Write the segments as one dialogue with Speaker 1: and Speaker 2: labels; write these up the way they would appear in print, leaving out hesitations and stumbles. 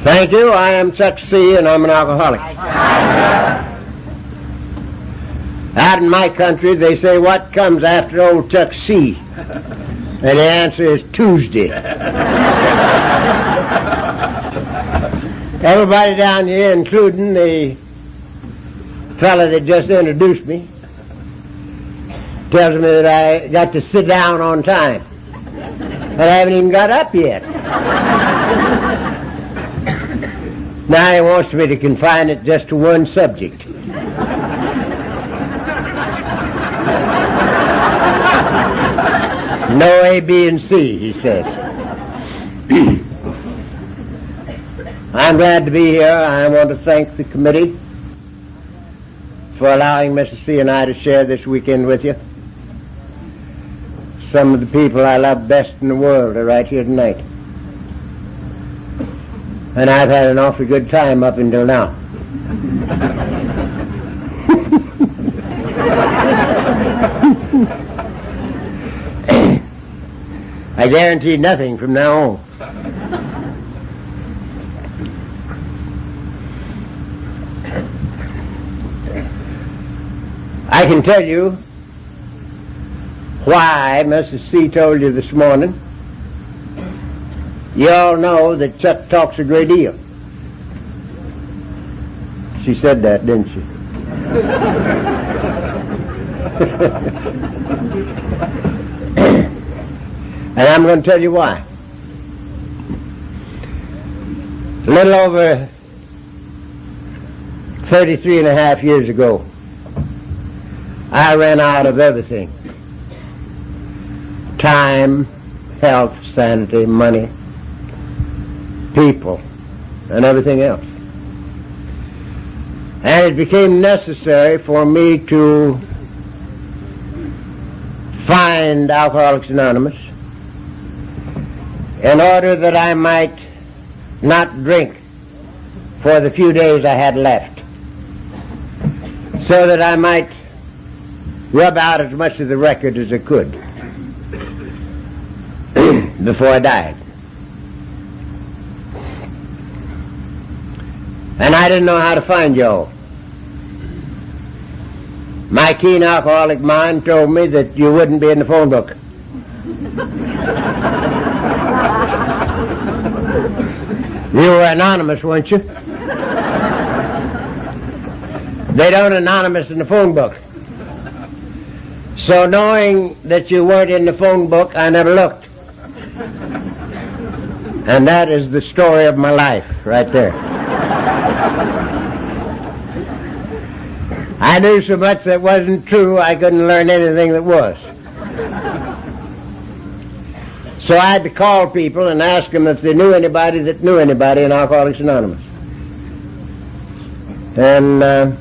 Speaker 1: Thank you. I am Chuck C., and I'm an alcoholic. Out in my country, they say, what comes after old Chuck C.? And the answer is Tuesday. Everybody down here, including the fellow that just introduced me, tells me that I got to sit down on time. But I haven't even got up yet. Now he wants me to confine it just to one subject. No A, B, and C, he says. I'm glad to be here. I want to thank the committee for allowing Mrs. C. and I to share this weekend with you. Some of the people I love best in the world are right here tonight. And I've had an awfully good time up until now. I guarantee nothing from now on. I can tell you why Mrs. C. told you this morning. You all know that Chuck talks a great deal. She said that, didn't she? And I'm going to tell you why. A little over 33 and a half years ago, I ran out of everything. Time, health, sanity, money, people, and everything else. And it became necessary for me to find Alcoholics Anonymous in order that I might not drink for the few days I had left, so that I might rub out as much of the record as I could before I died. And I didn't know how to find y'all. My keen alcoholic mind told me that you wouldn't be in the phone book. You were anonymous, weren't you? They don't anonymous in the phone book. So knowing that you weren't in the phone book, I never looked. And that is the story of my life right there. I knew so much that wasn't true, I couldn't learn anything that was. So I had to call people and ask them if they knew anybody that knew anybody in Alcoholics Anonymous. And I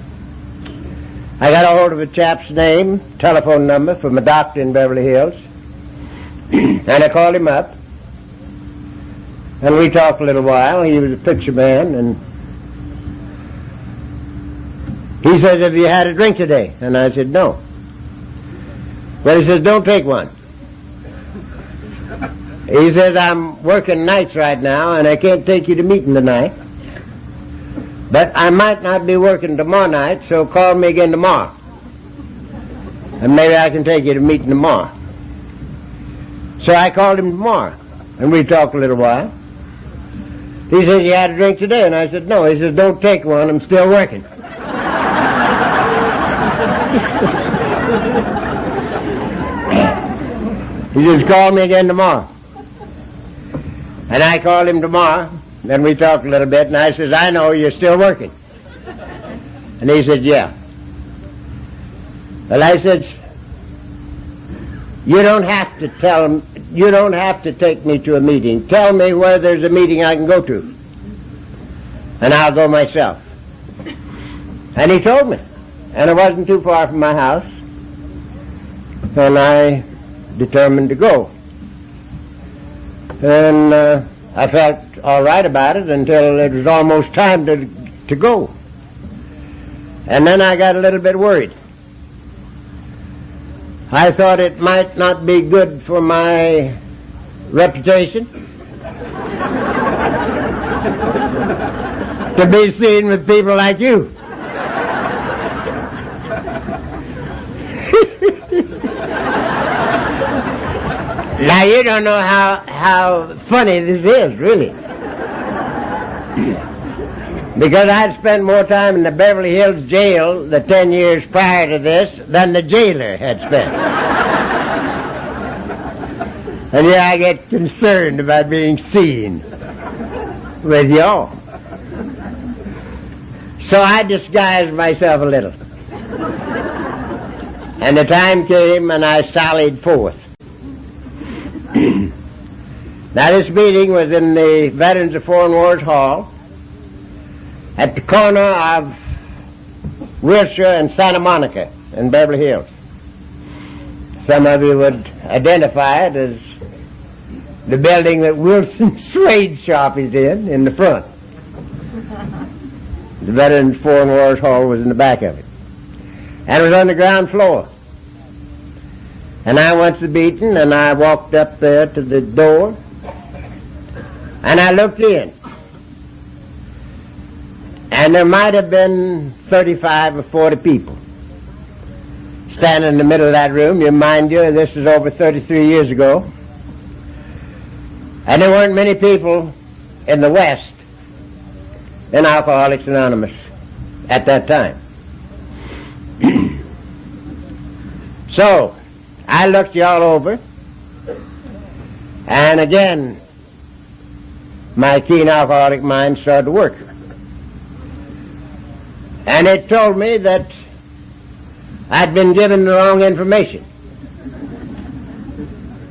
Speaker 1: got a hold of a chap's name, telephone number from a doctor in Beverly Hills, and I called him up, and we talked a little while. He was a picture man, and he says, have you had a drink today? And I said, no. Well, he says, don't take one. He says, I'm working nights right now, and I can't take you to meeting tonight. But I might not be working tomorrow night, so call me again tomorrow. And maybe I can take you to meeting tomorrow. So I called him tomorrow, and we talked a little while. He says, you had a drink today? And I said, no. He says, don't take one, I'm still working. He says, call me again tomorrow. And I called him tomorrow, and we talked a little bit, and I says, I know you're still working. And he said, yeah. Well, I said, you don't have to tell him, you don't have to take me to a meeting. Tell me where there's a meeting I can go to, and I'll go myself. And he told me, and it wasn't too far from my house, and I determined to go. And I felt all right about it until it was almost time to go. And then I got a little bit worried. I thought it might not be good for my reputation to be seen with people like you. Now, you don't know how funny this is, really. Because I'd spent more time in the Beverly Hills jail the 10 years prior to this than the jailer had spent. And yeah, I get concerned about being seen with y'all. So I disguised myself a little. And the time came and I sallied forth. Now, this meeting was in the Veterans of Foreign Wars Hall at the corner of Wilshire and Santa Monica in Beverly Hills. Some of you would identify it as the building that Wilson Suede shop is in the front. The Veterans of Foreign Wars Hall was in the back of it. And it was on the ground floor. And I went to the meeting, and I walked up there to the door, and I looked in. And there might have been 35 or 40 people standing in the middle of that room. You mind you, this is over 33 years ago. And there weren't many people in the West in Alcoholics Anonymous at that time. So, I looked you all over, and again, my keen alcoholic mind started to work. And it told me that I'd been given the wrong information,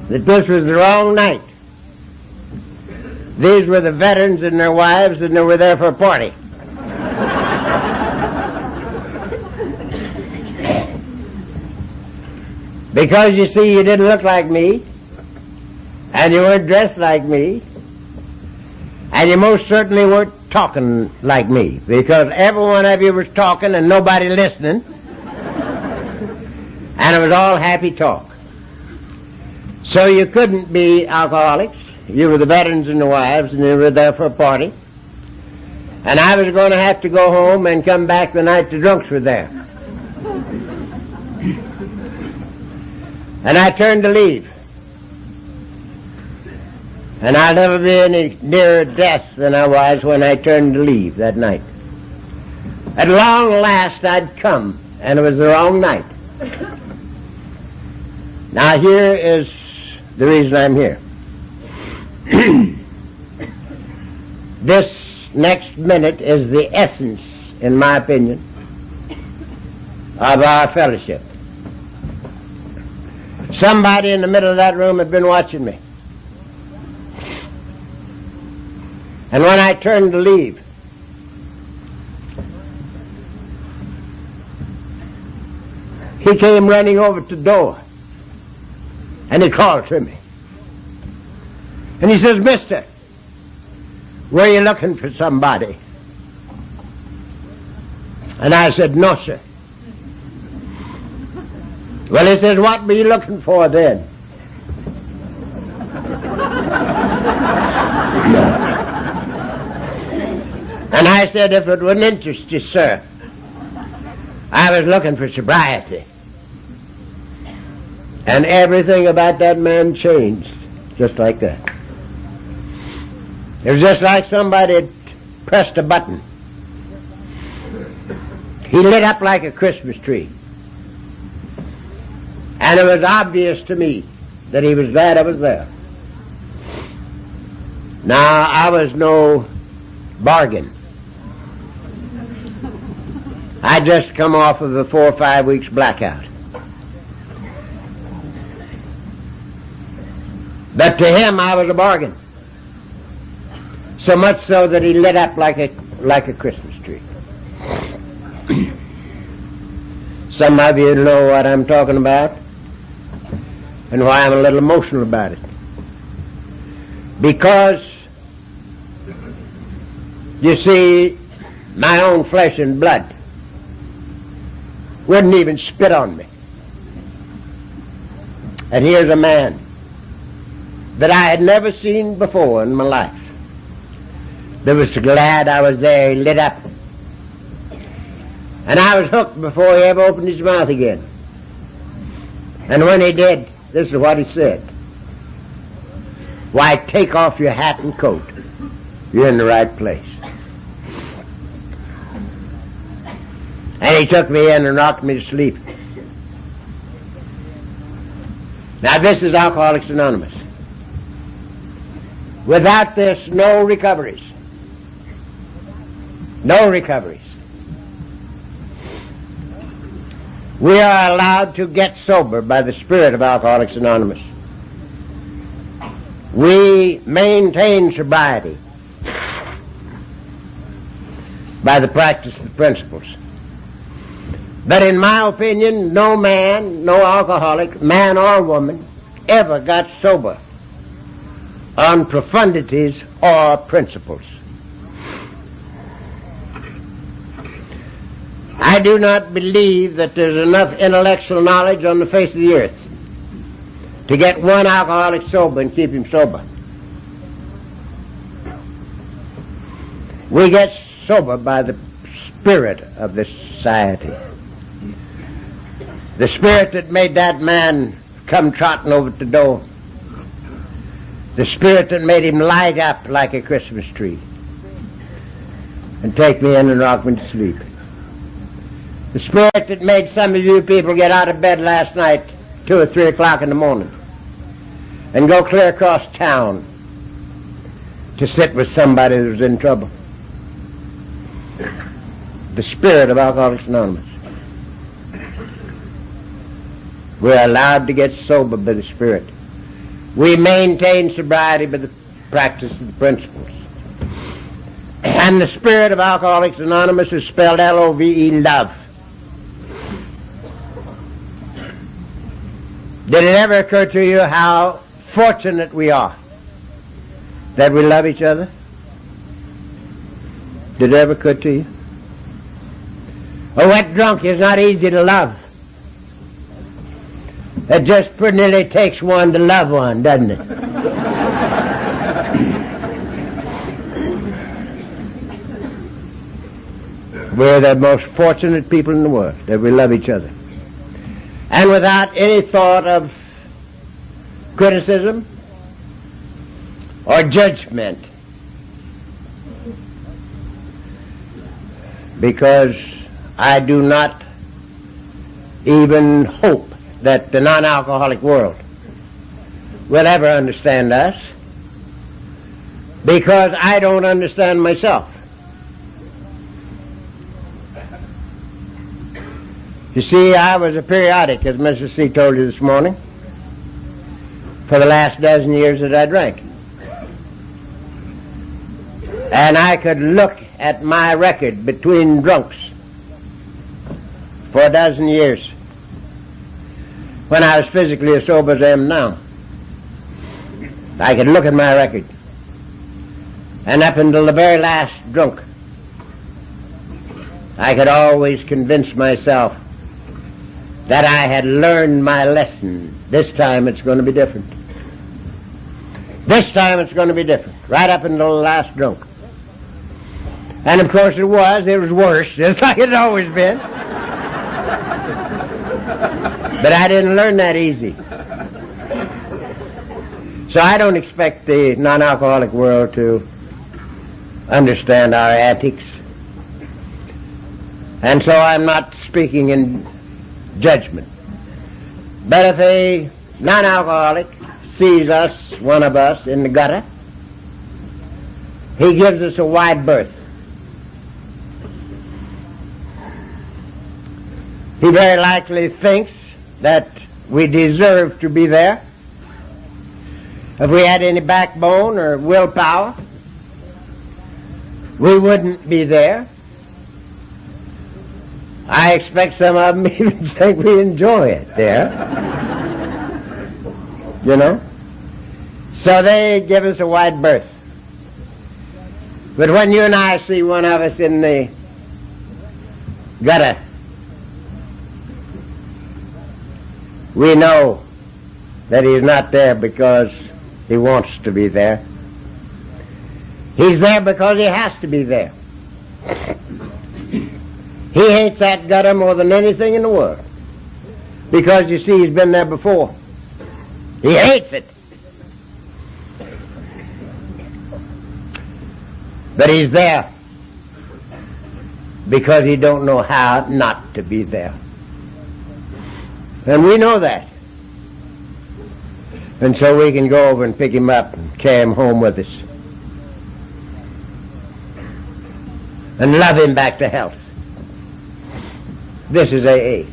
Speaker 1: that this was the wrong night. These were the veterans and their wives, and they were there for a party. Because, you see, you didn't look like me, and you weren't dressed like me, and you most certainly weren't talking like me, because every one of you was talking and nobody listening, and it was all happy talk. So you couldn't be alcoholics. You were the veterans and the wives, and you were there for a party. And I was going to have to go home and come back the night the drunks were there. And I turned to leave. And I'll never be any nearer death than I was when I turned to leave that night. At long last I'd come, and it was the wrong night. Now here is the reason I'm here. This next minute is the essence, in my opinion, of our fellowship. Somebody in the middle of that room had been watching me. And when I turned to leave, he came running over to the door, and he called to me. And he says, "Mister, were you looking for somebody?" And I said, "No, sir." Well, he says, "What were you looking for then?" And I said, "If it wouldn't interest you, sir, I was looking for sobriety." And everything about that man changed, just like that. It was just like somebody had pressed a button. He lit up like a Christmas tree. And it was obvious to me that he was glad I was there. Now, I was no bargain. I'd just come off of a 4 or 5 weeks blackout. But to him, I was a bargain. So much so that he lit up like a Christmas tree. Some of you know what I'm talking about and why I'm a little emotional about it. Because, you see, my own flesh and blood wouldn't even spit on me. And here's a man that I had never seen before in my life, They was so glad I was there, he lit up. And I was hooked before he ever opened his mouth again. And when he did, this is what he said. Why, take off your hat and coat. You're in the right place. And he took me in and rocked me to sleep. Now this is Alcoholics Anonymous. Without this, no recoveries. No recoveries. We are allowed to get sober by the spirit of Alcoholics Anonymous. We maintain sobriety by the practice of the principles. But in my opinion, no man, no alcoholic, man or woman, ever got sober on profundities or principles. I do not believe that there's enough intellectual knowledge on the face of the earth to get one alcoholic sober and keep him sober. We get sober by the spirit of this society. The spirit that made that man come trotting over at the door. The spirit that made him light up like a Christmas tree and take me in and rock me to sleep. The spirit that made some of you people get out of bed last night 2 or 3 o'clock in the morning and go clear across town to sit with somebody who was in trouble. The spirit of Alcoholics Anonymous. We're allowed to get sober by the spirit. We maintain sobriety by the practice of the principles. And the spirit of Alcoholics Anonymous is spelled L-O-V-E, love. Did it ever occur to you how fortunate we are that we love each other? Did it ever occur to you? A wet drunk is not easy to love. It just pretty nearly takes one to love one, doesn't it? We're the most fortunate people in the world that we love each other. And without any thought of criticism or judgment. Because I do not even hope that the non-alcoholic world will ever understand us, because I don't understand myself. You see, I was a periodic, as Mrs. C. told you this morning, for the last dozen years that I drank. And I could look at my record between drunks for a dozen years when I was physically as sober as I am now. I could look at my record. And up until the very last drunk, I could always convince myself that I had learned my lesson. This time it's going to be different. This time it's going to be different. Right up until the last drunk. And of course it was worse, just like it's always been. But I didn't learn that easy. So I don't expect the non-alcoholic world to understand our antics. And so I'm not speaking in judgment. But if a non-alcoholic sees us, one of us, in the gutter, he gives us a wide berth. He very likely thinks that we deserve to be there. If we had any backbone or willpower, we wouldn't be there. I expect some of them even think we enjoy it there. You know? So they give us a wide berth. But when you and I see one of us in the gutter, we know that he's not there because he wants to be there. He's there because he has to be there. He hates that gutter more than anything in the world. Because, you see, he's been there before. He hates it. But he's there because he don't know how not to be there. And we know that. And so we can go over and pick him up and carry him home with us. And love him back to health. This is AA.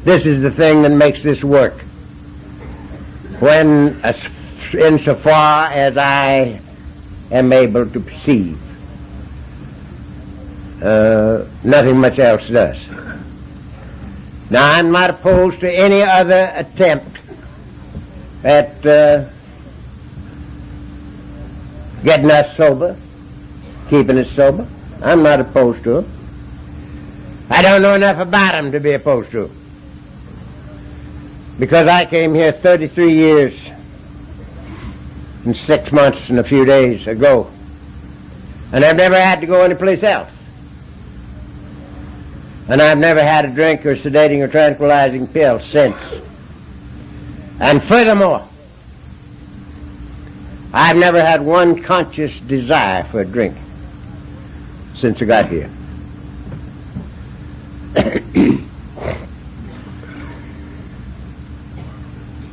Speaker 1: This is the thing that makes this work. When, insofar as I am able to perceive, nothing much else does. Now, I'm not opposed to any other attempt at getting us sober, keeping us sober. I'm not opposed to it. I don't know enough about them to be opposed to it. Because I came here 33 years and 6 months and a few days ago, and I've never had to go anyplace else. And I've never had a drink or sedating or tranquilizing pill since. And furthermore, I've never had one conscious desire for a drink since I got here.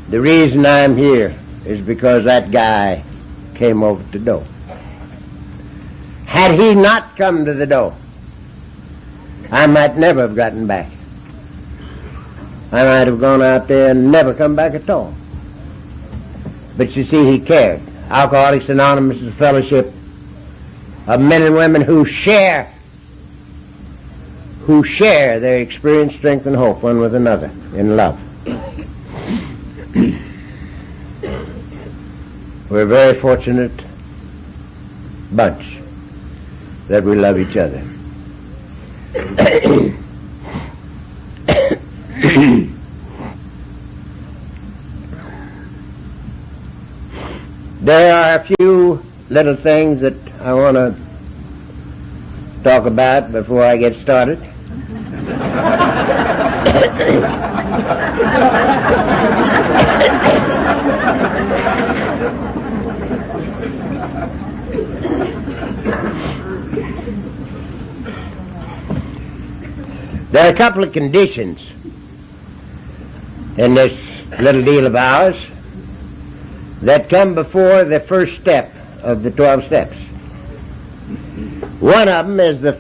Speaker 1: The reason I'm here is because that guy came over to the door. Had he not come to the door, I might never have gotten back. I might have gone out there and never come back at all. But you see, he cared. Alcoholics Anonymous is a fellowship of men and women who share their experience, strength, and hope one with another in love. We're a very fortunate bunch that we love each other. There are a few little things that I want to talk about before I get started. There are a couple of conditions in this little deal of ours that come before the first step of the 12 steps. One of them is the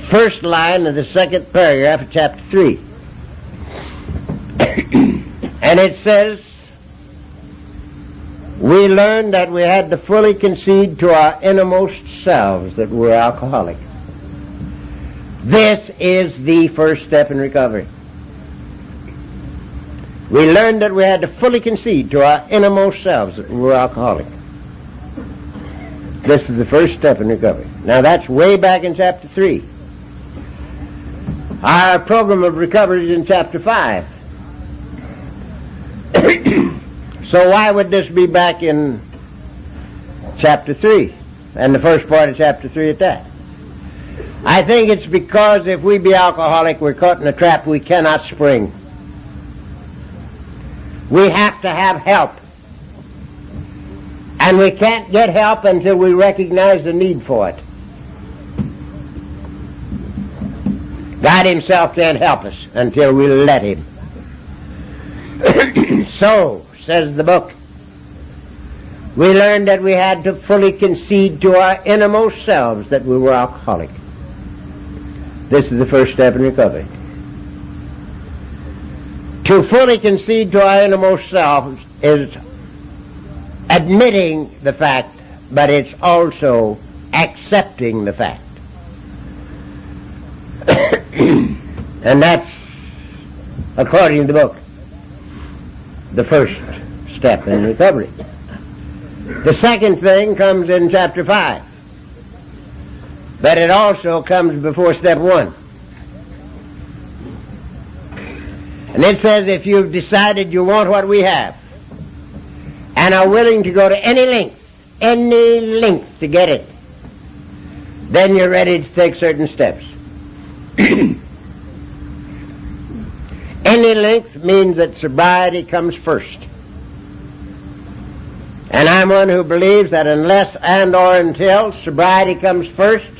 Speaker 1: first line of the second paragraph of chapter 3. And it says, we learned that we had to fully concede to our innermost selves that we're alcoholic. This is the first step in recovery. We learned that we had to fully concede to our innermost selves that we were alcoholic. This is the first step in recovery. Now that's way back in chapter 3. Our program of recovery is in chapter 5. So why would this be back in chapter 3 and the first part of chapter 3 at that? I think it's because if we be alcoholic, we're caught in a trap we cannot spring. We have to have help. And we can't get help until we recognize the need for it. God himself can't help us until we let him. So, says the book, we learned that we had to fully concede to our innermost selves that we were alcoholic. This is the first step in recovery. To fully concede to our innermost selves is admitting the fact, but it's also accepting the fact. And that's, according to the book, the first step in recovery. The second thing comes in chapter 5. But it also comes before step 1. And it says if you've decided you want what we have, and are willing to go to any length to get it, then you're ready to take certain steps. Any length means that sobriety comes first. And I'm one who believes that unless and or until sobriety comes first,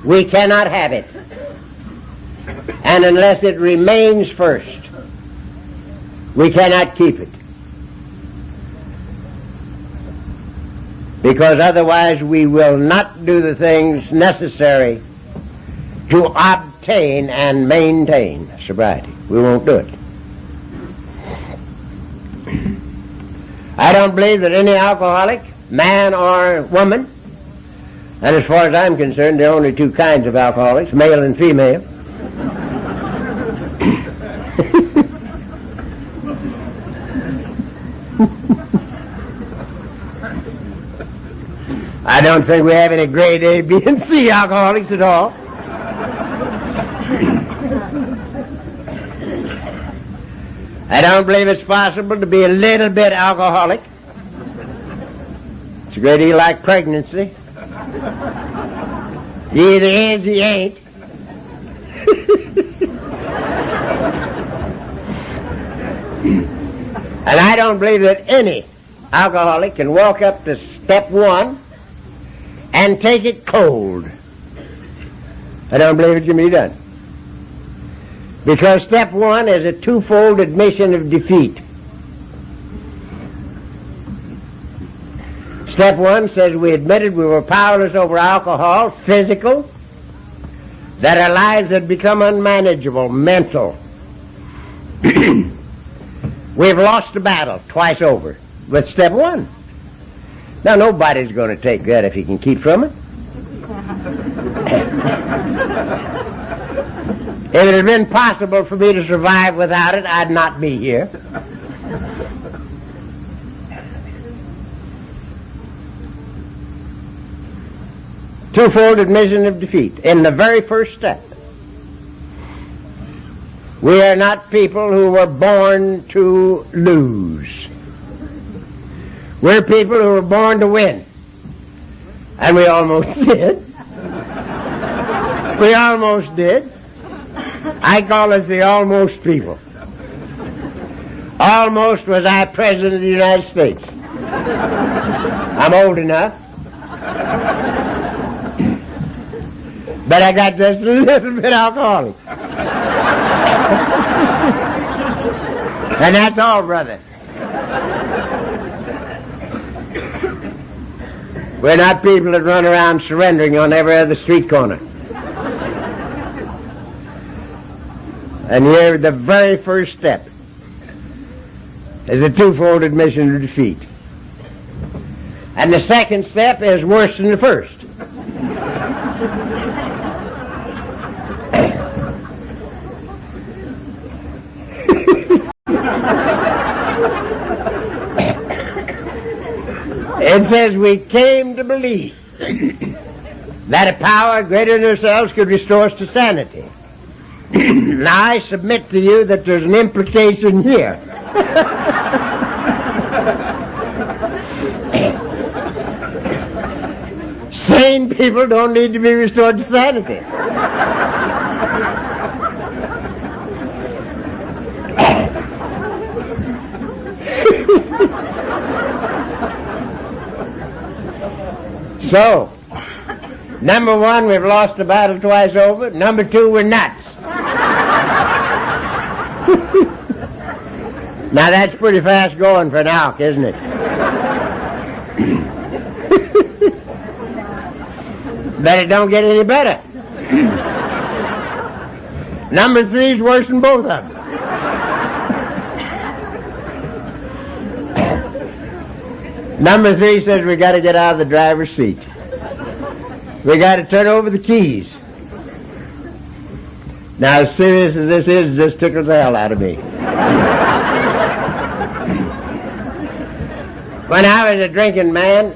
Speaker 1: we cannot have it. And unless it remains first, we cannot keep it. Because otherwise we will not do the things necessary to obtain and maintain sobriety. We won't do it. I don't believe that any alcoholic, man or woman, and as far as I'm concerned, there are only two kinds of alcoholics, male and female. I don't think we have any grade A, B, and C alcoholics at all. I don't believe it's possible to be a little bit alcoholic. It's a great deal like pregnancy. He either is, he ain't. And I don't believe that any alcoholic can walk up to step one and take it cold. I don't believe it can be done. Because step one is a twofold admission of defeat. Step one says we admitted we were powerless over alcohol, physical, that our lives had become unmanageable, mental. We've lost the battle twice over with step one. Now, nobody's going to take that if he can keep from it. If it had been possible for me to survive without it, I'd not be here. Twofold admission of defeat. In the very first step, we are not people who were born to lose. We're people who were born to win. And we almost did. We almost did. I call us the almost people. Almost was I President of the United States. I'm old enough. But I got just a little bit alcoholic. And that's all, brother. We're not people that run around surrendering on every other street corner. And here, the very first step is a twofold admission of defeat. And the second step is worse than the first. It says we came to believe that a power greater than ourselves could restore us to sanity. Now I submit to you that there's an implication here. Sane people don't need to be restored to sanity. So, number one, we've lost the battle twice over. Number two, we're nuts. Now that's pretty fast going for an alk, isn't it? But it don't get any better. Number three's worse than both of them. Number three says we got to get out of the driver's seat. We got to turn over the keys. Now, as serious as this is, this tickles the hell out of me. When I was a drinking man,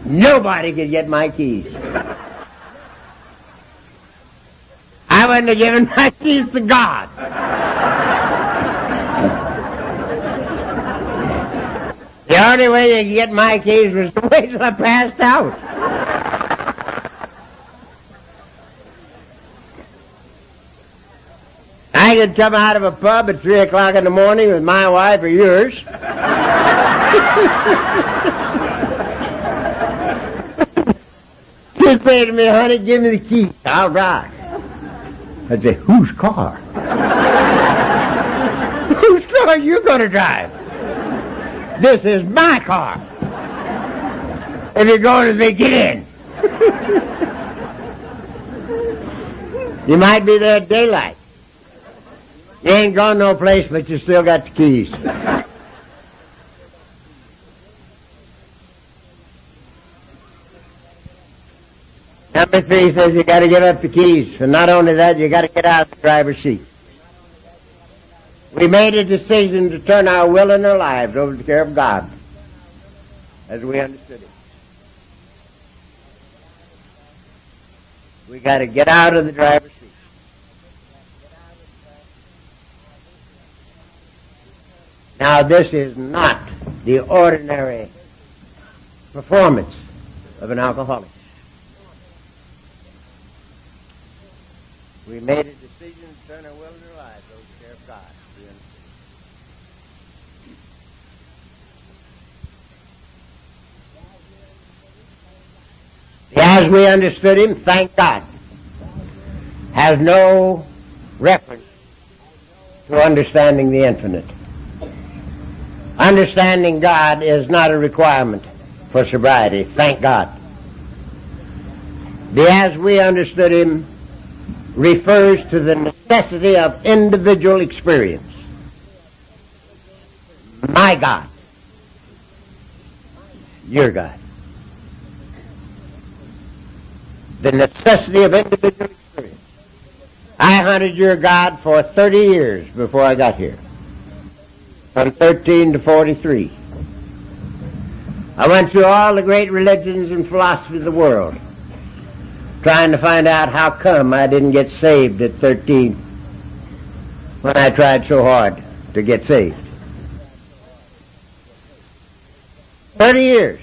Speaker 1: nobody could get my keys. I wouldn't have given my keys to God. The only way you could get my keys was to wait till I passed out. I could come out of a pub at 3 o'clock in the morning with my wife or yours. She'd say to me, honey, give me the key. I'll drive. I'd say, whose car? Whose car are you going to drive? This is my car. If you're going to say, get in. You might be there at daylight. You ain't gone no place, but you still got the keys. Number 3 says you got to give up the keys. And not only that, you got to get out of the driver's seat. We made a decision to turn our will and our lives over to the care of God as we understood it. We got to get out of the driver's seat. Now, this is not the ordinary performance of an alcoholic. We made a decision to turn our will and our lives over to the care of God. As we understood him, thank God, has no reference to understanding the infinite. Understanding God is not a requirement for sobriety, thank God. The as we understood him refers to the necessity of individual experience. My God, your God. The necessity of individual experience. I hunted your God for 30 years before I got here. From 13 to 43. I went through all the great religions and philosophies of the world, trying to find out how come I didn't get saved at 13 when I tried so hard to get saved. 30 years.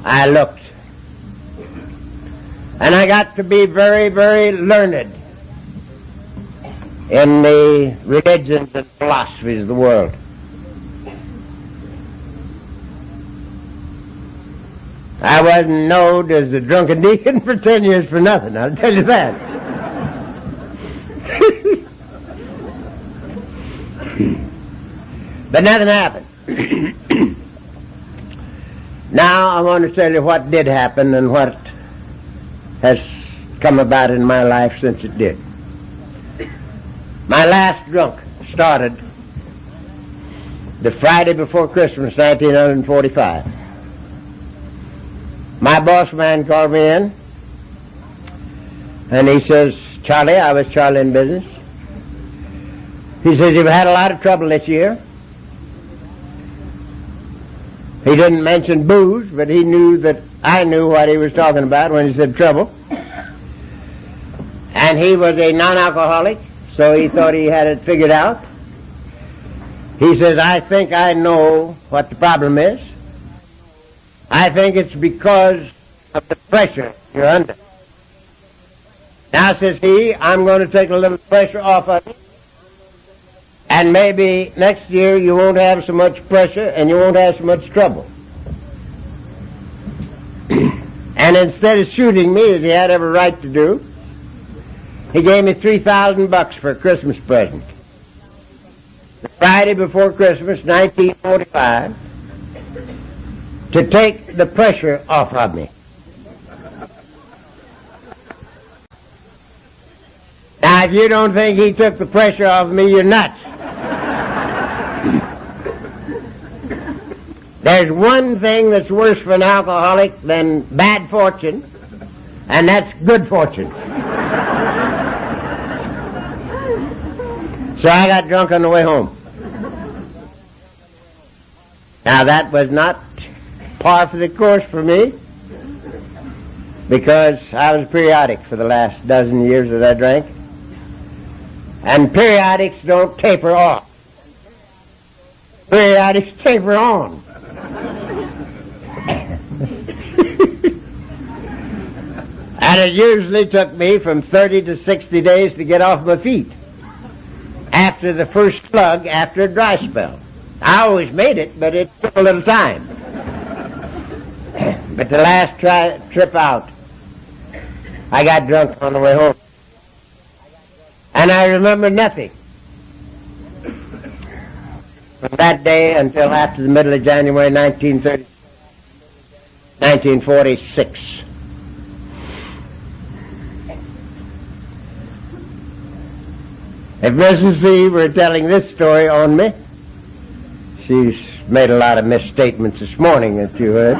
Speaker 1: I looked. And I got to be very, very learned in the religions and philosophies of the world. I wasn't known as a drunken deacon for 10 years for nothing, I'll tell you that. But nothing happened. Now I want to tell you what did happen and what has come about in my life since it did. My last drunk started the Friday before Christmas, 1945. My boss man called me in, and he says, Charlie, I was Charlie in business. He says, you've had a lot of trouble this year. He didn't mention booze, but he knew that I knew what he was talking about when he said trouble. And he was a non-alcoholic, so he thought he had it figured out. He says, I think I know what the problem is. I think it's because of the pressure you're under. Now, says he, I'm going to take a little pressure off of you. And maybe next year you won't have so much pressure and you won't have so much trouble. And instead of shooting me, as he had every right to do, he gave me $3,000 for a Christmas present. The Friday before Christmas, 1945, to take the pressure off of me. Now, if you don't think he took the pressure off me, you're nuts. There's one thing that's worse for an alcoholic than bad fortune, and that's good fortune. So I got drunk on the way home. Now, that was not par for the course for me, because I was periodic for the last dozen years that I drank. And periodics don't taper off. He had his taper on. And it usually took me from 30 to 60 days to get off my feet after the first slug after a dry spell. I always made it, but it took a little time. But the last trip out, I got drunk on the way home. And I remember nothing from that day until after the middle of January 1946. If Mrs. C were telling this story on me, she's made a lot of misstatements this morning that you heard.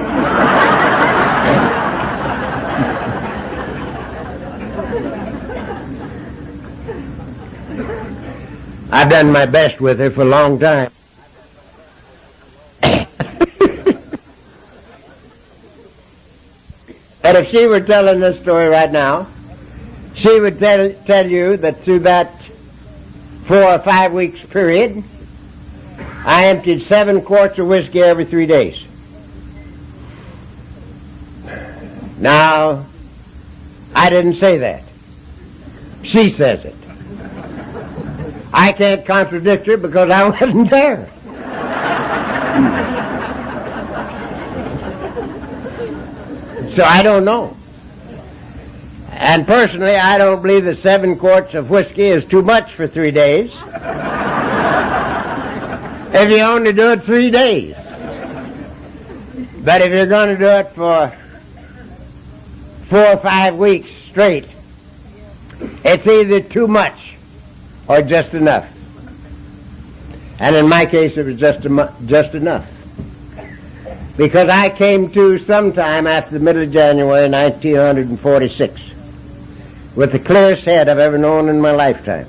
Speaker 1: I've done my best with her for a long time. But if she were telling this story right now, she would tell you that through that 4 or 5 weeks period, I emptied 7 quarts of whiskey every 3 days. Now, I didn't say that. She says it. I can't contradict her because I wasn't there. So I don't know. And personally, I don't believe that 7 quarts of whiskey is too much for 3 days. If you only do it 3 days. But if you're going to do it for 4 or 5 weeks straight, it's either too much or just enough. And in my case, it was just enough. Because I came to sometime after the middle of January 1946 with the clearest head I've ever known in my lifetime.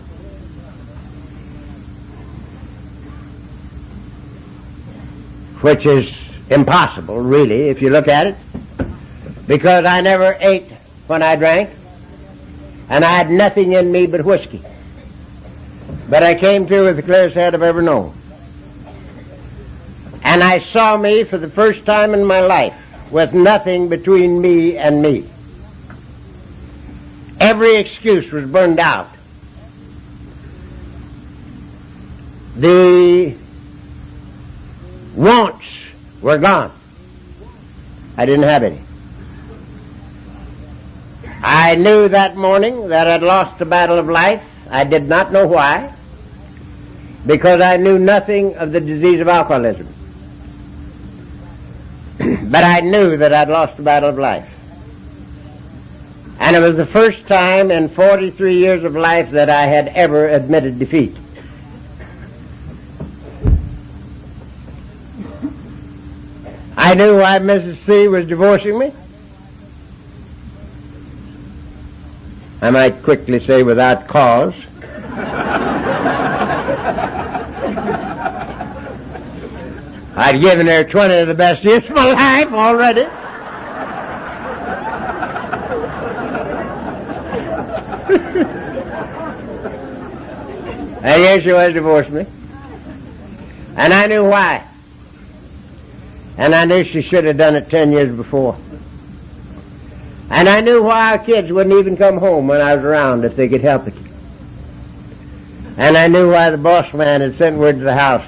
Speaker 1: Which is impossible, really, if you look at it, because I never ate when I drank, and I had nothing in me but whiskey. But I came to with the clearest head I've ever known. And I saw me for the first time in my life with nothing between me and me. Every excuse was burned out. The wants were gone. I didn't have any. I knew that morning that I'd lost the battle of life. I did not know why, because I knew nothing of the disease of alcoholism. But I knew that I'd lost the battle of life. And it was the first time in 43 years of life that I had ever admitted defeat. I knew why Mrs. C was divorcing me. I might quickly say without cause. I'd given her 20 of the best years of my life already. And here she was divorcing me. And I knew why. And I knew she should have done it 10 years before. And I knew why our kids wouldn't even come home when I was around if they could help it. And I knew why the boss man had sent word to the house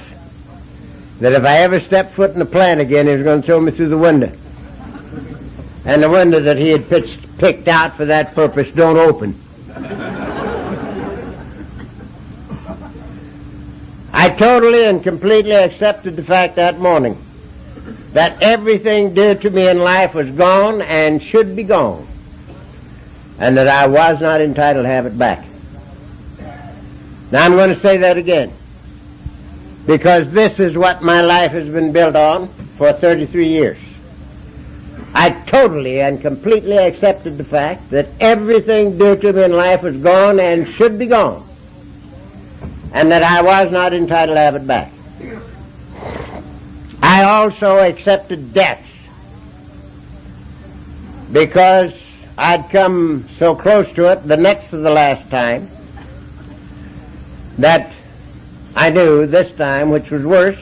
Speaker 1: that if I ever stepped foot in the plant again, he was going to throw me through the window. And the window that he had picked out for that purpose don't open. I totally and completely accepted the fact that morning that everything dear to me in life was gone and should be gone, and that I was not entitled to have it back. Now I'm going to say that again, because this is what my life has been built on for 33 years. I totally and completely accepted the fact that everything dear to me in life was gone and should be gone, and that I was not entitled to have it back. I also accepted death, because I'd come so close to it the next to the last time that I knew this time, which was worse,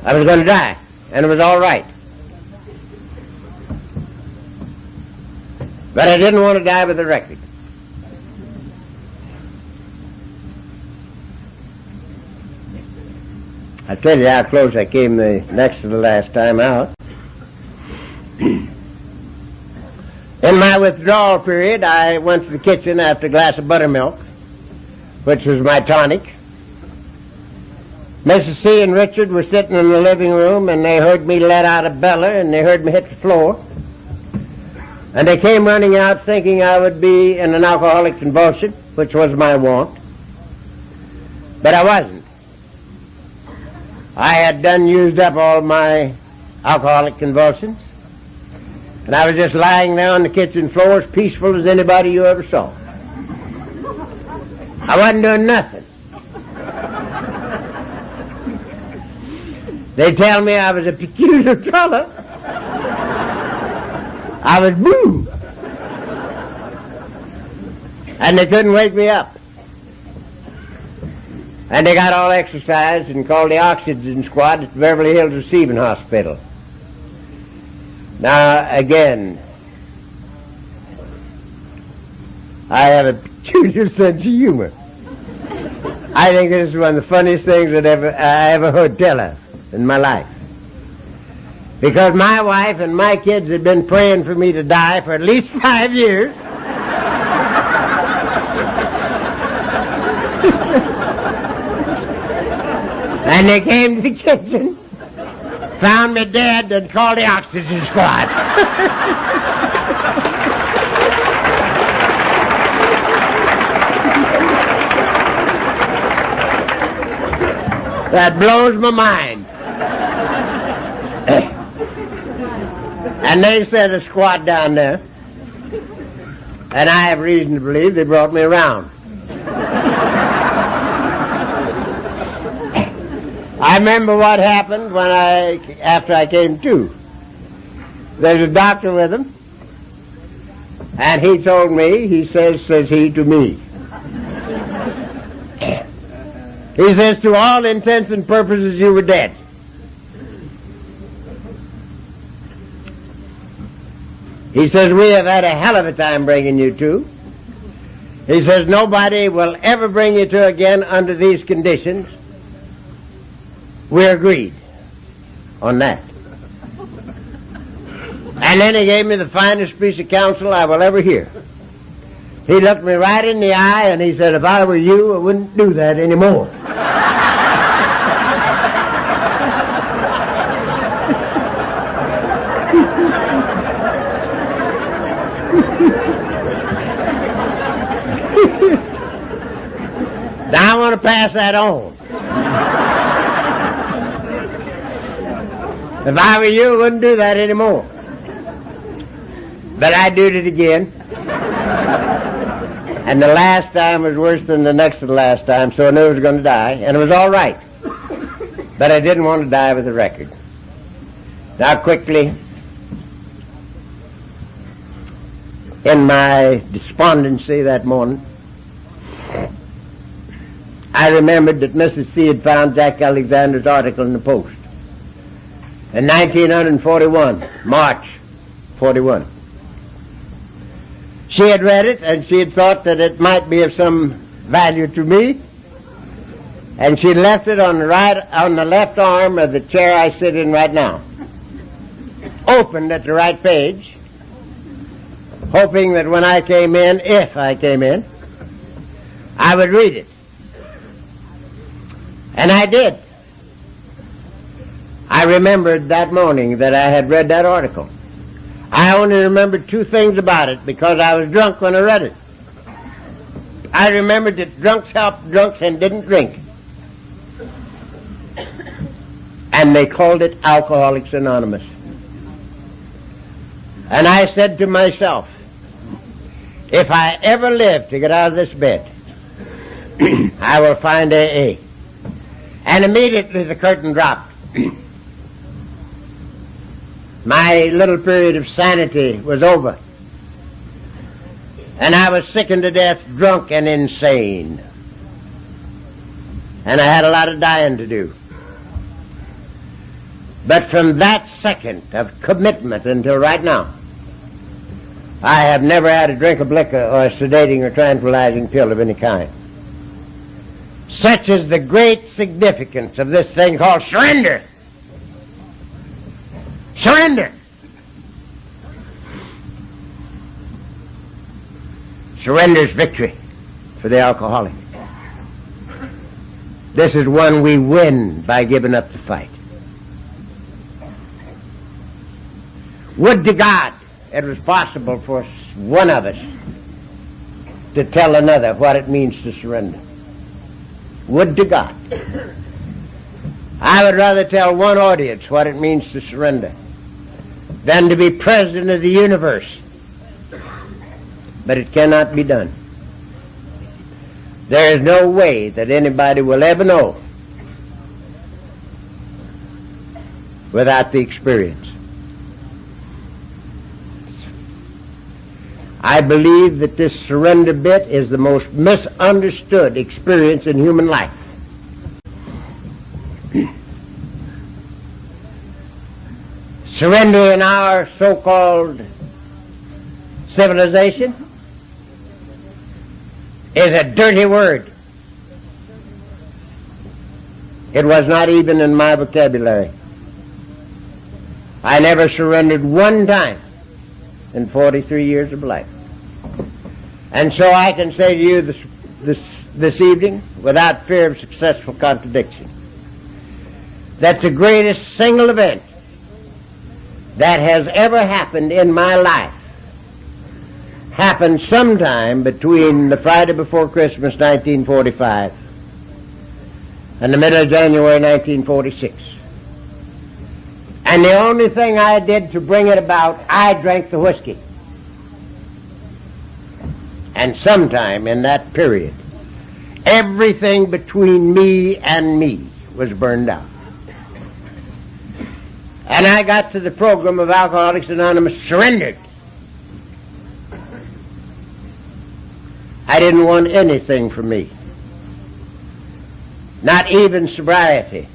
Speaker 1: I was going to die, and it was all right. But I didn't want to die with a record. I'll tell you how close I came the next to the last time out. In my withdrawal period, I went to the kitchen after a glass of buttermilk, which was my tonic. Mrs. C. and Richard were sitting in the living room, and they heard me let out a beller, and they heard me hit the floor. And they came running out thinking I would be in an alcoholic convulsion, which was my want. But I wasn't. I had used up all my alcoholic convulsions, and I was just lying there on the kitchen floor as peaceful as anybody you ever saw. I wasn't doing nothing. They tell me I was a peculiar color. I was blue. And they couldn't wake me up. And they got all exercised and called the oxygen squad at the Beverly Hills Receiving Hospital. Now, again, I have a peculiar sense of humor. I think this is one of the funniest things that I ever heard tell of in my life. Because my wife and my kids had been praying for me to die for at least 5 years. And they came to the kitchen, found me dead, and called the oxygen squad. That blows my mind. And they sent a squad down there, and I have reason to believe they brought me around. I remember what happened after I came to. There's a doctor with him, and he told me, he says he to me. He says, to all intents and purposes, you were dead. He says, we have had a hell of a time bringing you to. He says, nobody will ever bring you to again under these conditions. We agreed on that. And then he gave me the finest piece of counsel I will ever hear. He looked me right in the eye and he said, if I were you, I wouldn't do that anymore. Now I want to pass that on. If I were you, I wouldn't do that anymore. But I did it again. And the last time was worse than the next to the last time, so I knew I was going to die, and it was all right. But I didn't want to die with a record. Now quickly, in my despondency that morning, I remembered that Mrs. C. had found Jack Alexander's article in the Post in 1941, March 41. She had read it, and she had thought that it might be of some value to me, and she left it on the left arm of the chair I sit in right now, opened at the right page, hoping that when I came in, if I came in, I would read it. And I did. I remembered that morning that I had read that article. I only remembered two things about it because I was drunk when I read it. I remembered that drunks helped drunks and didn't drink. And they called it Alcoholics Anonymous. And I said to myself, if I ever live to get out of this bed, I will find AA. And immediately the curtain dropped. My little period of sanity was over. And I was sickened to death, drunk and insane. And I had a lot of dying to do. But from that second of commitment until right now, I have never had a drink of liquor or a sedating or tranquilizing pill of any kind. Such is the great significance of this thing called surrender. Surrender. Surrender is victory for the alcoholic. This is one we win by giving up the fight. Would to God it was possible for one of us to tell another what it means to surrender. Would to God. I would rather tell one audience what it means to surrender than to be president of the universe. But it cannot be done. There is no way that anybody will ever know without the experience. I believe that this surrender bit is the most misunderstood experience in human life. Surrender in our so-called civilization is a dirty word. It was not even in my vocabulary. I never surrendered one time in 43 years of life. And so I can say to you this evening, without fear of successful contradiction, that the greatest single event that has ever happened in my life happened sometime between the Friday before Christmas, 1945, and the middle of January, 1946. And the only thing I did to bring it about, I drank the whiskey. And sometime in that period, everything between me and me was burned out. And I got to the program of Alcoholics Anonymous, surrendered. I didn't want anything from me. Not even sobriety.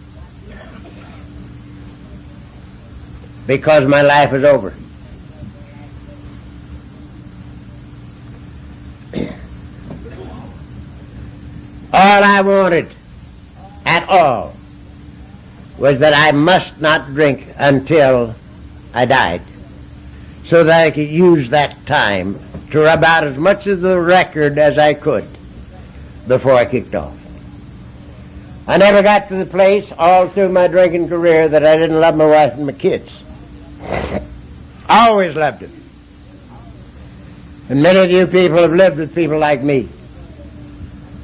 Speaker 1: Because my life is over. All I wanted at all was that I must not drink until I died, so that I could use that time to rub out as much of the record as I could before I kicked off. I never got to the place all through my drinking career that I didn't love my wife and my kids. I always loved them. And many of you people have lived with people like me.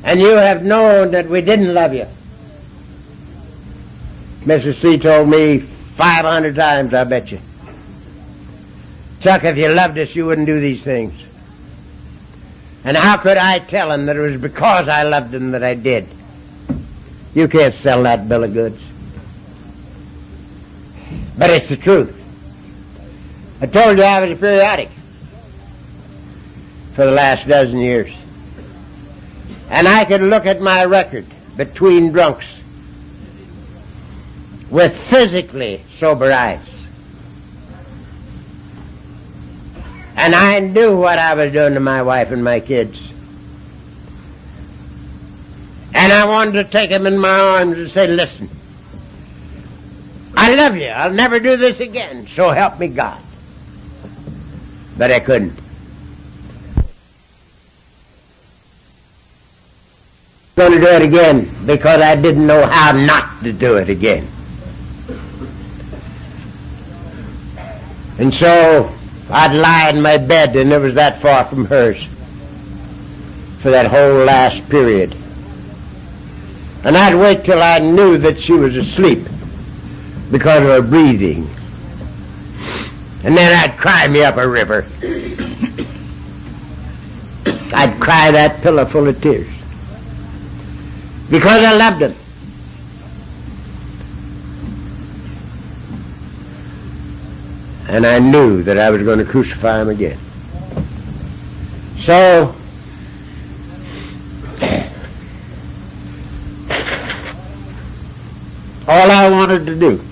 Speaker 1: And you have known that we didn't love you. Mrs. C told me 500 times, I bet you, Chuck, if you loved us, you wouldn't do these things. And how could I tell him that it was because I loved him that I did? You can't sell that bill of goods. But it's the truth. I told you I was a periodic for the last dozen years. And I could look at my record between drunks with physically sober eyes. And I knew what I was doing to my wife and my kids. And I wanted to take them in my arms and say, listen, I love you. I'll never do this again. So help me God. But I couldn't. I'm going to do it again because I didn't know how not to do it again. And so I'd lie in my bed, and it was that far from hers for that whole last period. And I'd wait till I knew that she was asleep because of her breathing. And then I'd cry me up a river. I'd cry that pillow full of tears. Because I loved him. And I knew that I was going to crucify him again. So, all I wanted to do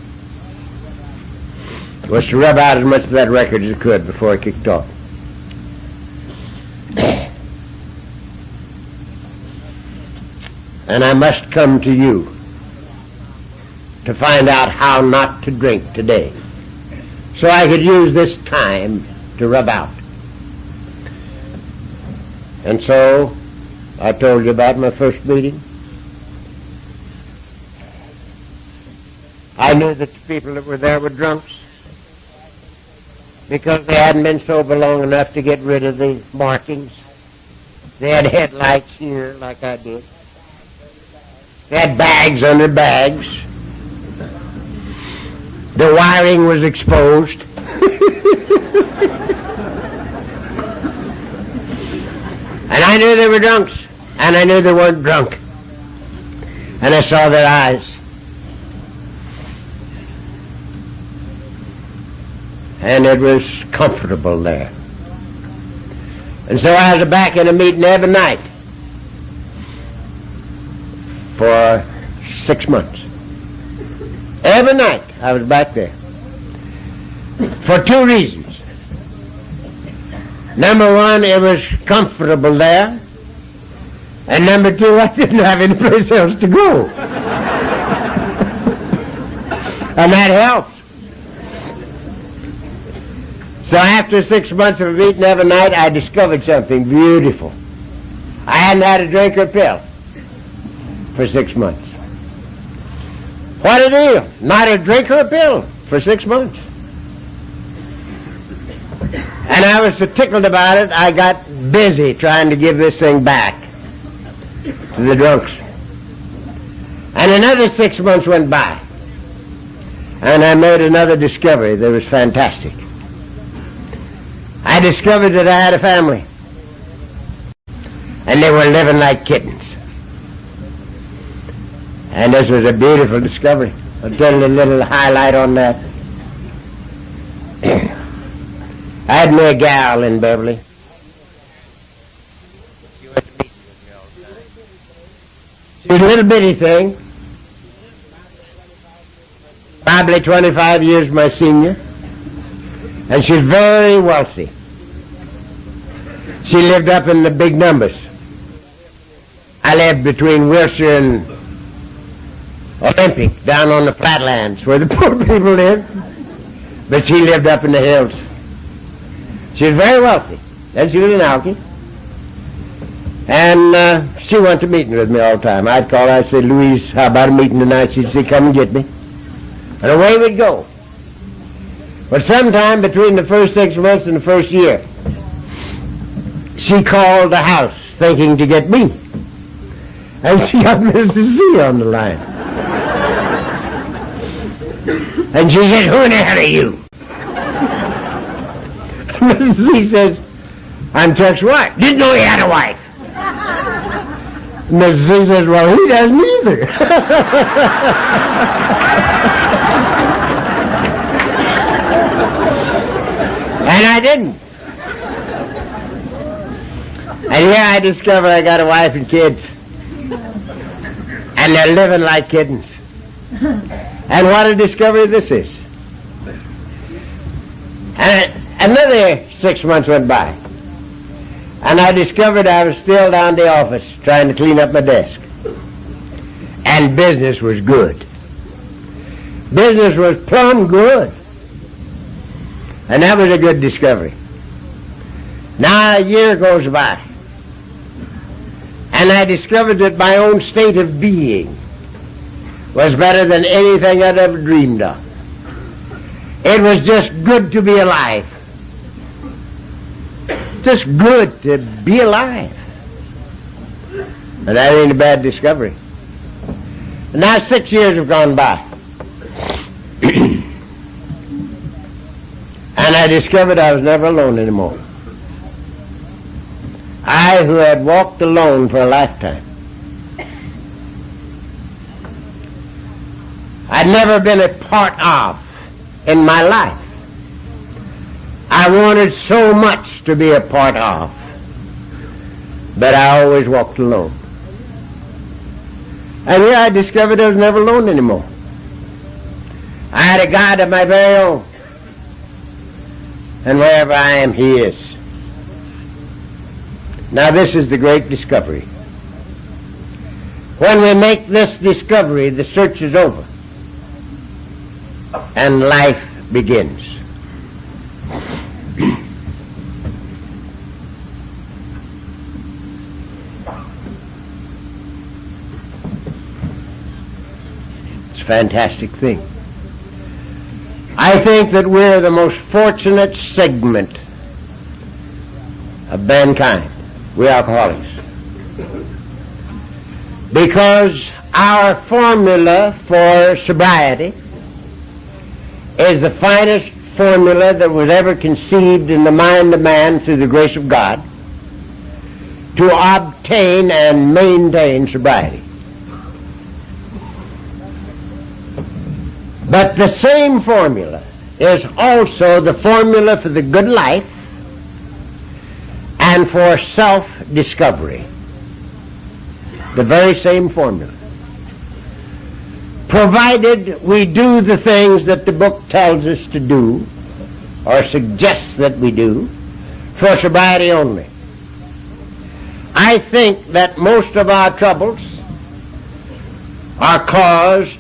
Speaker 1: was to rub out as much of that record as I could before I kicked off. And I must come to you to find out how not to drink today, so I could use this time to rub out. And so I told you about my first meeting. I knew that the people that were there were drunks because they hadn't been sober long enough to get rid of the markings. They had headlights here like I did. They had bags under bags. The wiring was exposed. And I knew they were drunks, and I knew they weren't drunk. And I saw their eyes. And it was comfortable there. And so I was back in a meeting every night for 6 months. Every night I was back there. For 2 reasons. Number one, it was comfortable there. And number 2, I didn't have any place else to go. And that helped. So after 6 months of meeting every night, I discovered something beautiful. I hadn't had a drink or pill for 6 months. What a deal. Not a drink or a pill for 6 months. And I was so tickled about it, I got busy trying to give this thing back to the drunks. And another 6 months went by. And I made another discovery that was fantastic. I discovered that I had a family. And they were living like kittens. And this was a beautiful discovery. I'll tell you a little highlight on that. I had me a gal in Beverly. She went to meet with me all the time. She was a little bitty thing. Probably 25 years my senior. And she's very wealthy. She lived up in the big numbers. I lived between Wilshire and Olympic, down on the flatlands where the poor people live. But she lived up in the hills. She was very wealthy. And she was an alkie. And she went to meetings with me all the time. I'd call her, I'd say, Louise, how about a meeting tonight? She'd say, come and get me. And away we'd go. But sometime between the first 6 months and the first year, she called the house thinking to get me. And she got Mr. C on the line. And she said, who in the hell are you? Mr. C says, I'm Chuck's wife. Didn't know he had a wife. Mr. C says, well, he doesn't either. And I didn't. And here I discovered I got a wife and kids. And they're living like kittens. And what a discovery this is. And another 6 months went by. And I discovered I was still down the office trying to clean up my desk. And business was good. Business was plumb good. And that was a good discovery. Now a year goes by. And I discovered that my own state of being was better than anything I'd ever dreamed of. It was just good to be alive. Just good to be alive. And that ain't a bad discovery. And now 6 years have gone by. And I discovered I was never alone anymore. I, who had walked alone for a lifetime. I'd never been a part of in my life. I wanted so much to be a part of, but I always walked alone. And here I discovered I was never alone anymore. I had a God of my very own. And wherever I am, he is. Now this is the great discovery. When we make this discovery, the search is over. And life begins. It's a fantastic thing. I think that we're the most fortunate segment of mankind, we alcoholics, because our formula for sobriety is the finest formula that was ever conceived in the mind of man through the grace of God to obtain and maintain sobriety. But the same formula is also the formula for the good life and for self-discovery. The very same formula. Provided we do the things that the book tells us to do, or suggests that we do, for sobriety only. I think that most of our troubles are caused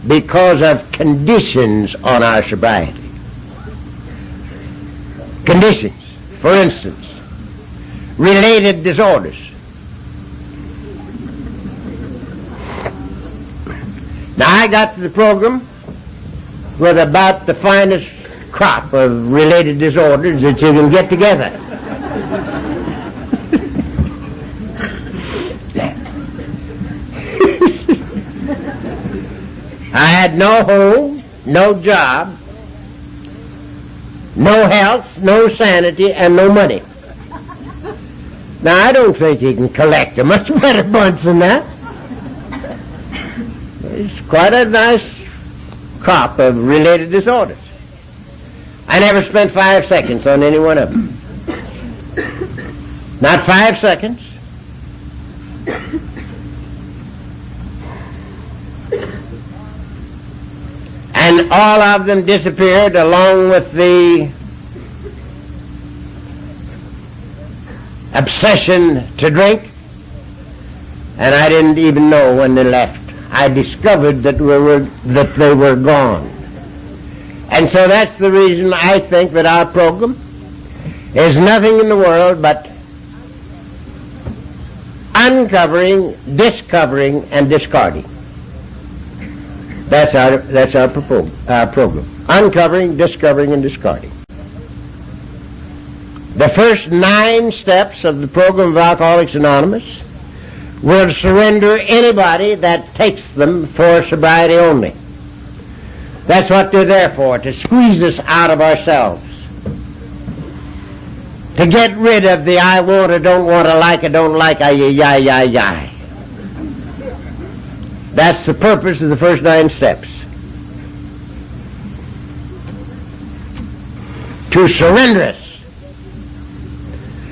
Speaker 1: because of conditions on our sobriety. Conditions, for instance, related disorders. Now I got to the program with about the finest crop of related disorders that you can get together. I had no home, no job, no health, no sanity, and no money. Now, I don't think you can collect a much better bunch than that. It's quite a nice crop of related disorders. I never spent 5 seconds on any one of them. Not 5 seconds. And all of them disappeared along with the obsession to drink, and I didn't even know when they left. I discovered that they were gone. And so that's the reason I think that our program is nothing in the world but uncovering, discovering, and discarding. That's our program. Uncovering, discovering, and discarding. The first 9 steps of the program of Alcoholics Anonymous will surrender anybody that takes them for sobriety only. That's what they're there for, to squeeze us out of ourselves. To get rid of the I want, I don't want, I don't like, I. That's the purpose of the first 9 steps. To surrender us.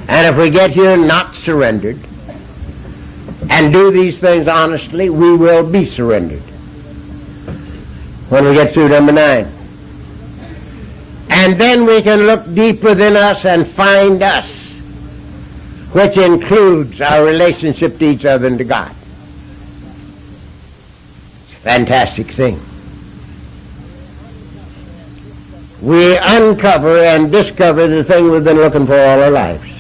Speaker 1: And if we get here not surrendered and do these things honestly, we will be surrendered when we get through number 9. And then we can look deep within us and find us, which includes our relationship to each other and to God. Fantastic thing. We uncover and discover the thing we've been looking for all our lives.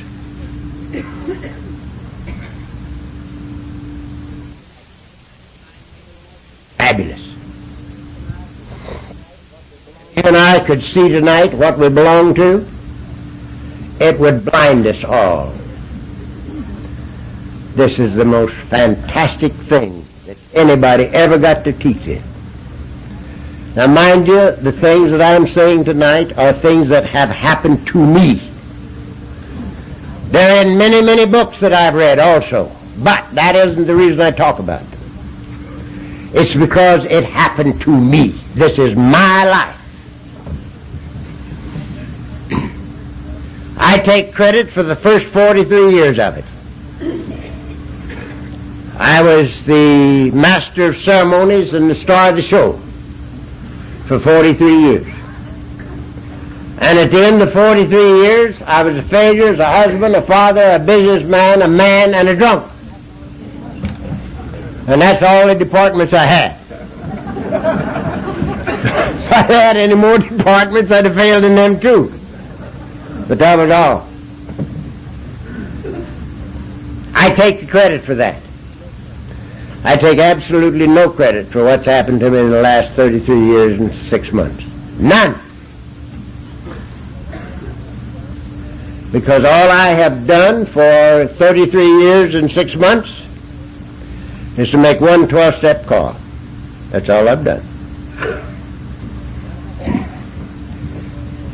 Speaker 1: Fabulous. You and I could see tonight what we belong to, it would blind us all. This is the most fantastic thing that anybody ever got to teach you. Now mind you, the things that I'm saying tonight are things that have happened to me. They're in many, many books that I've read also, but that isn't the reason I talk about them. It's because it happened to me. This is my life. I take credit for the first 43 years of it. I was the master of ceremonies and the star of the show for 43 years. And at the end of 43 years, I was a failure as a husband, a father, a businessman, a man, and a drunk. And that's all the departments I had. If I had any more departments, I'd have failed in them too. But that was all. I take the credit for that. I take absolutely no credit for what's happened to me in the last 33 years and 6 months. None. Because all I have done for 33 years and 6 months is to make one 12-step call. That's all I've done.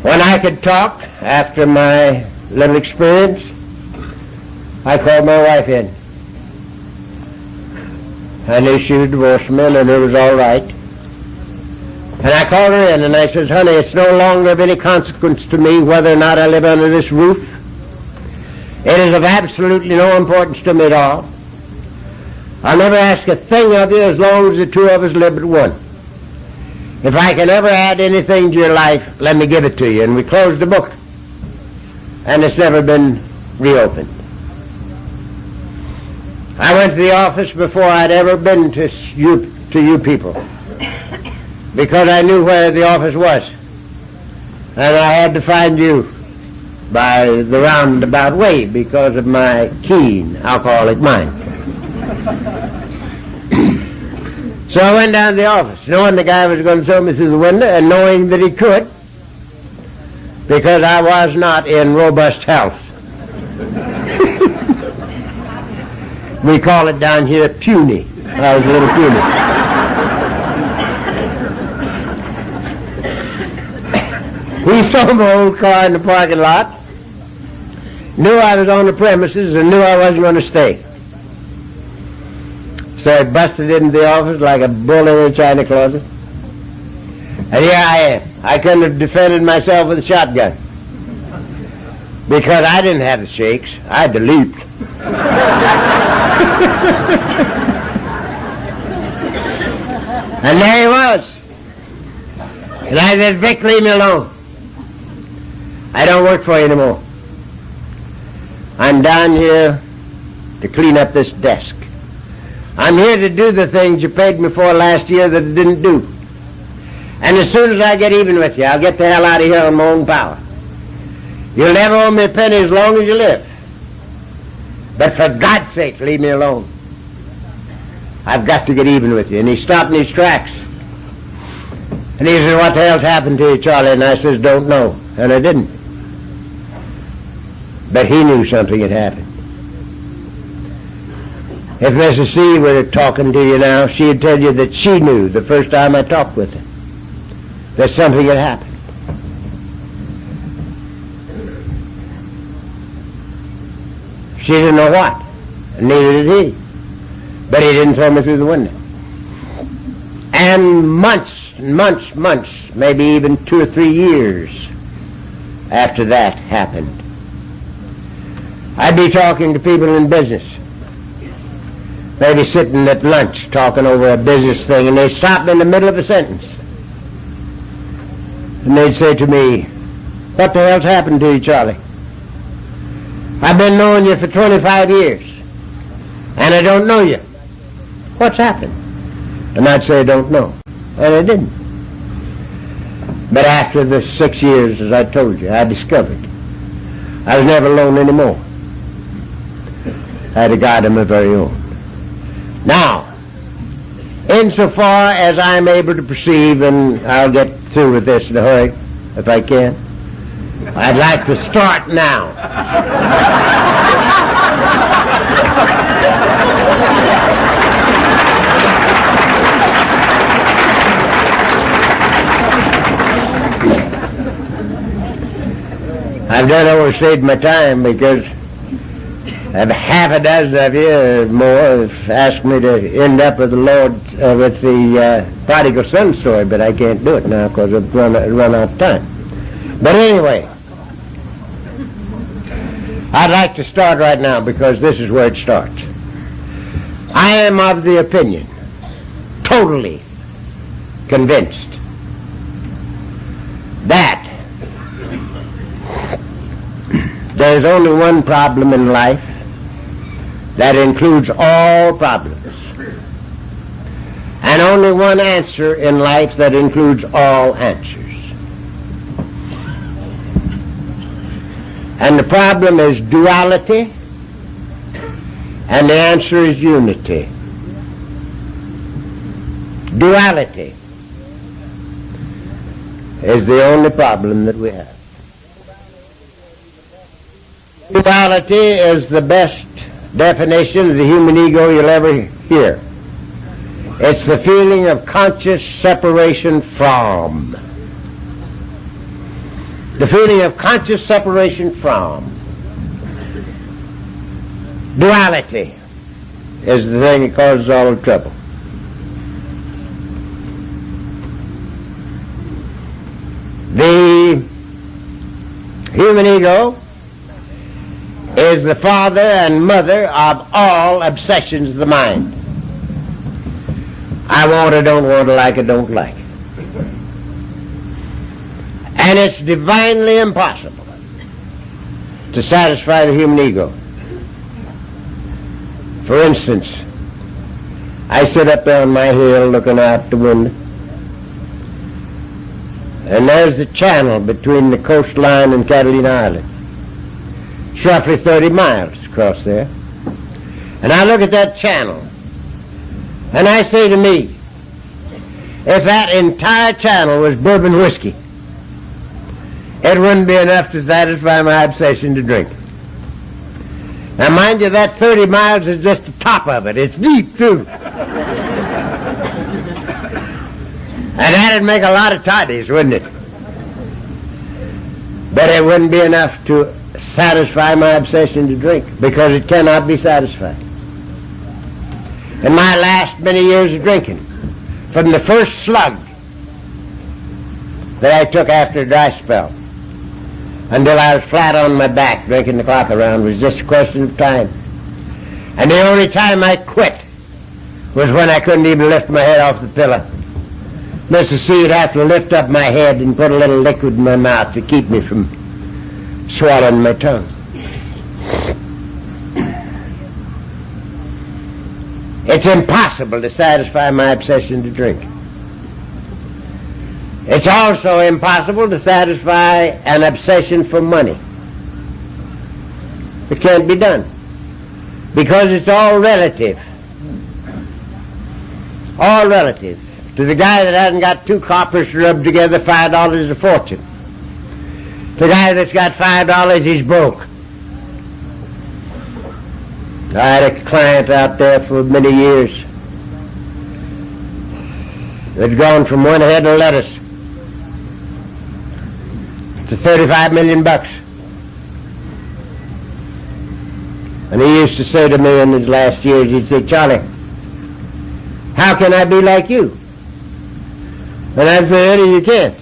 Speaker 1: When I could talk after my little experience, I called my wife in. I knew she was divorced me and it was all right. And I called her in and I says, honey, it's no longer of any consequence to me whether or not I live under this roof. It is of absolutely no importance to me at all. I'll never ask a thing of you as long as the two of us live at one. If I can ever add anything to your life, let me give it to you. And we closed the book. And it's never been reopened. I went to the office before I'd ever been to you people, because I knew where the office was, and I had to find you by the roundabout way because of my keen alcoholic mind. So I went down to the office, knowing the guy was going to throw me through the window, and knowing that he could, because I was not in robust health. We call it down here puny. I was a little puny. He saw my old car in the parking lot, knew I was on the premises, and knew I wasn't going to stay. So I busted into the office like a bull in a china closet. And here I am. I couldn't have defended myself with a shotgun, because I didn't have the shakes. I had the leap. And there he was. And I said, Vic, leave me alone. I don't work for you anymore. I'm down here to clean up this desk. I'm here to do the things you paid me for last year that I didn't do. And as soon as I get even with you, I'll get the hell out of here on my own power. You'll never owe me a penny as long as you live. But for God's sake, leave me alone. I've got to get even with you. And he stopped in his tracks. And he said, what the hell's happened to you, Charlie? And I says, don't know. And I didn't. But he knew something had happened. If Mrs. C were talking to you now, she'd tell you that she knew the first time I talked with her that something had happened. She didn't know what, and neither did he. But he didn't throw me through the window. And months, maybe even 2 or 3 years after that happened, I'd be talking to people in business, maybe sitting at lunch talking over a business thing, and they'd stop in the middle of a sentence. And they'd say to me, what the hell's happened to you, Charlie? I've been knowing you for 25 years, and I don't know you. What's happened? And I'd say, I don't know. And I didn't. But after the 6 years, as I told you, I discovered I was never alone anymore. I had a God of my very own. Now, insofar as I'm able to perceive, and I'll get through with this in a hurry, if I can, I'd like to start now. I've done overstayed my time because half a dozen of you or more have asked me to end up with the Lord, with the prodigal son story, but I can't do it now because I've run out of time. But anyway, I'd like to start right now because this is where it starts. I am of the opinion, totally convinced, that There's only one problem in life that includes all problems. And only one answer in life that includes all answers. And the problem is duality, and the answer is unity. Duality is the only problem that we have. Duality is the best definition of the human ego you'll ever hear. It's the feeling of conscious separation from. The feeling of conscious separation from. Duality is the thing that causes all the trouble. The human ego is the father and mother of all obsessions of the mind. I want it, don't want it, like it, don't like it. And it's divinely impossible to satisfy the human ego. For instance, I sit up there on my hill looking out the window, and there's the channel between the coastline and Catalina Island. It's roughly 30 miles across there. And I look at that channel, and I say to me, if that entire channel was bourbon whiskey, it wouldn't be enough to satisfy my obsession to drink. Now mind you, that 30 miles is just the top of it. It's deep, too. And that'd make a lot of toddies, wouldn't it? But it wouldn't be enough to satisfy my obsession to drink, because it cannot be satisfied. In my last many years of drinking, from the first slug that I took after a dry spell until I was flat on my back drinking the clock around was just a question of time. And the only time I quit was when I couldn't even lift my head off the pillow. Mrs. C would have to lift up my head and put a little liquid in my mouth to keep me from swallowing my tongue. It's impossible to satisfy my obsession to drink. It's also impossible to satisfy an obsession for money. It can't be done, because it's all relative. All relative. To the guy that hasn't got two coppers to rub together, $5 is a fortune. The guy that's got $5, he's broke. I had a client out there for many years that'd gone from one head of lettuce to $35 million. And he used to say to me in his last years, he'd say, Charlie, how can I be like you? And I'd say, Eddie, you can't.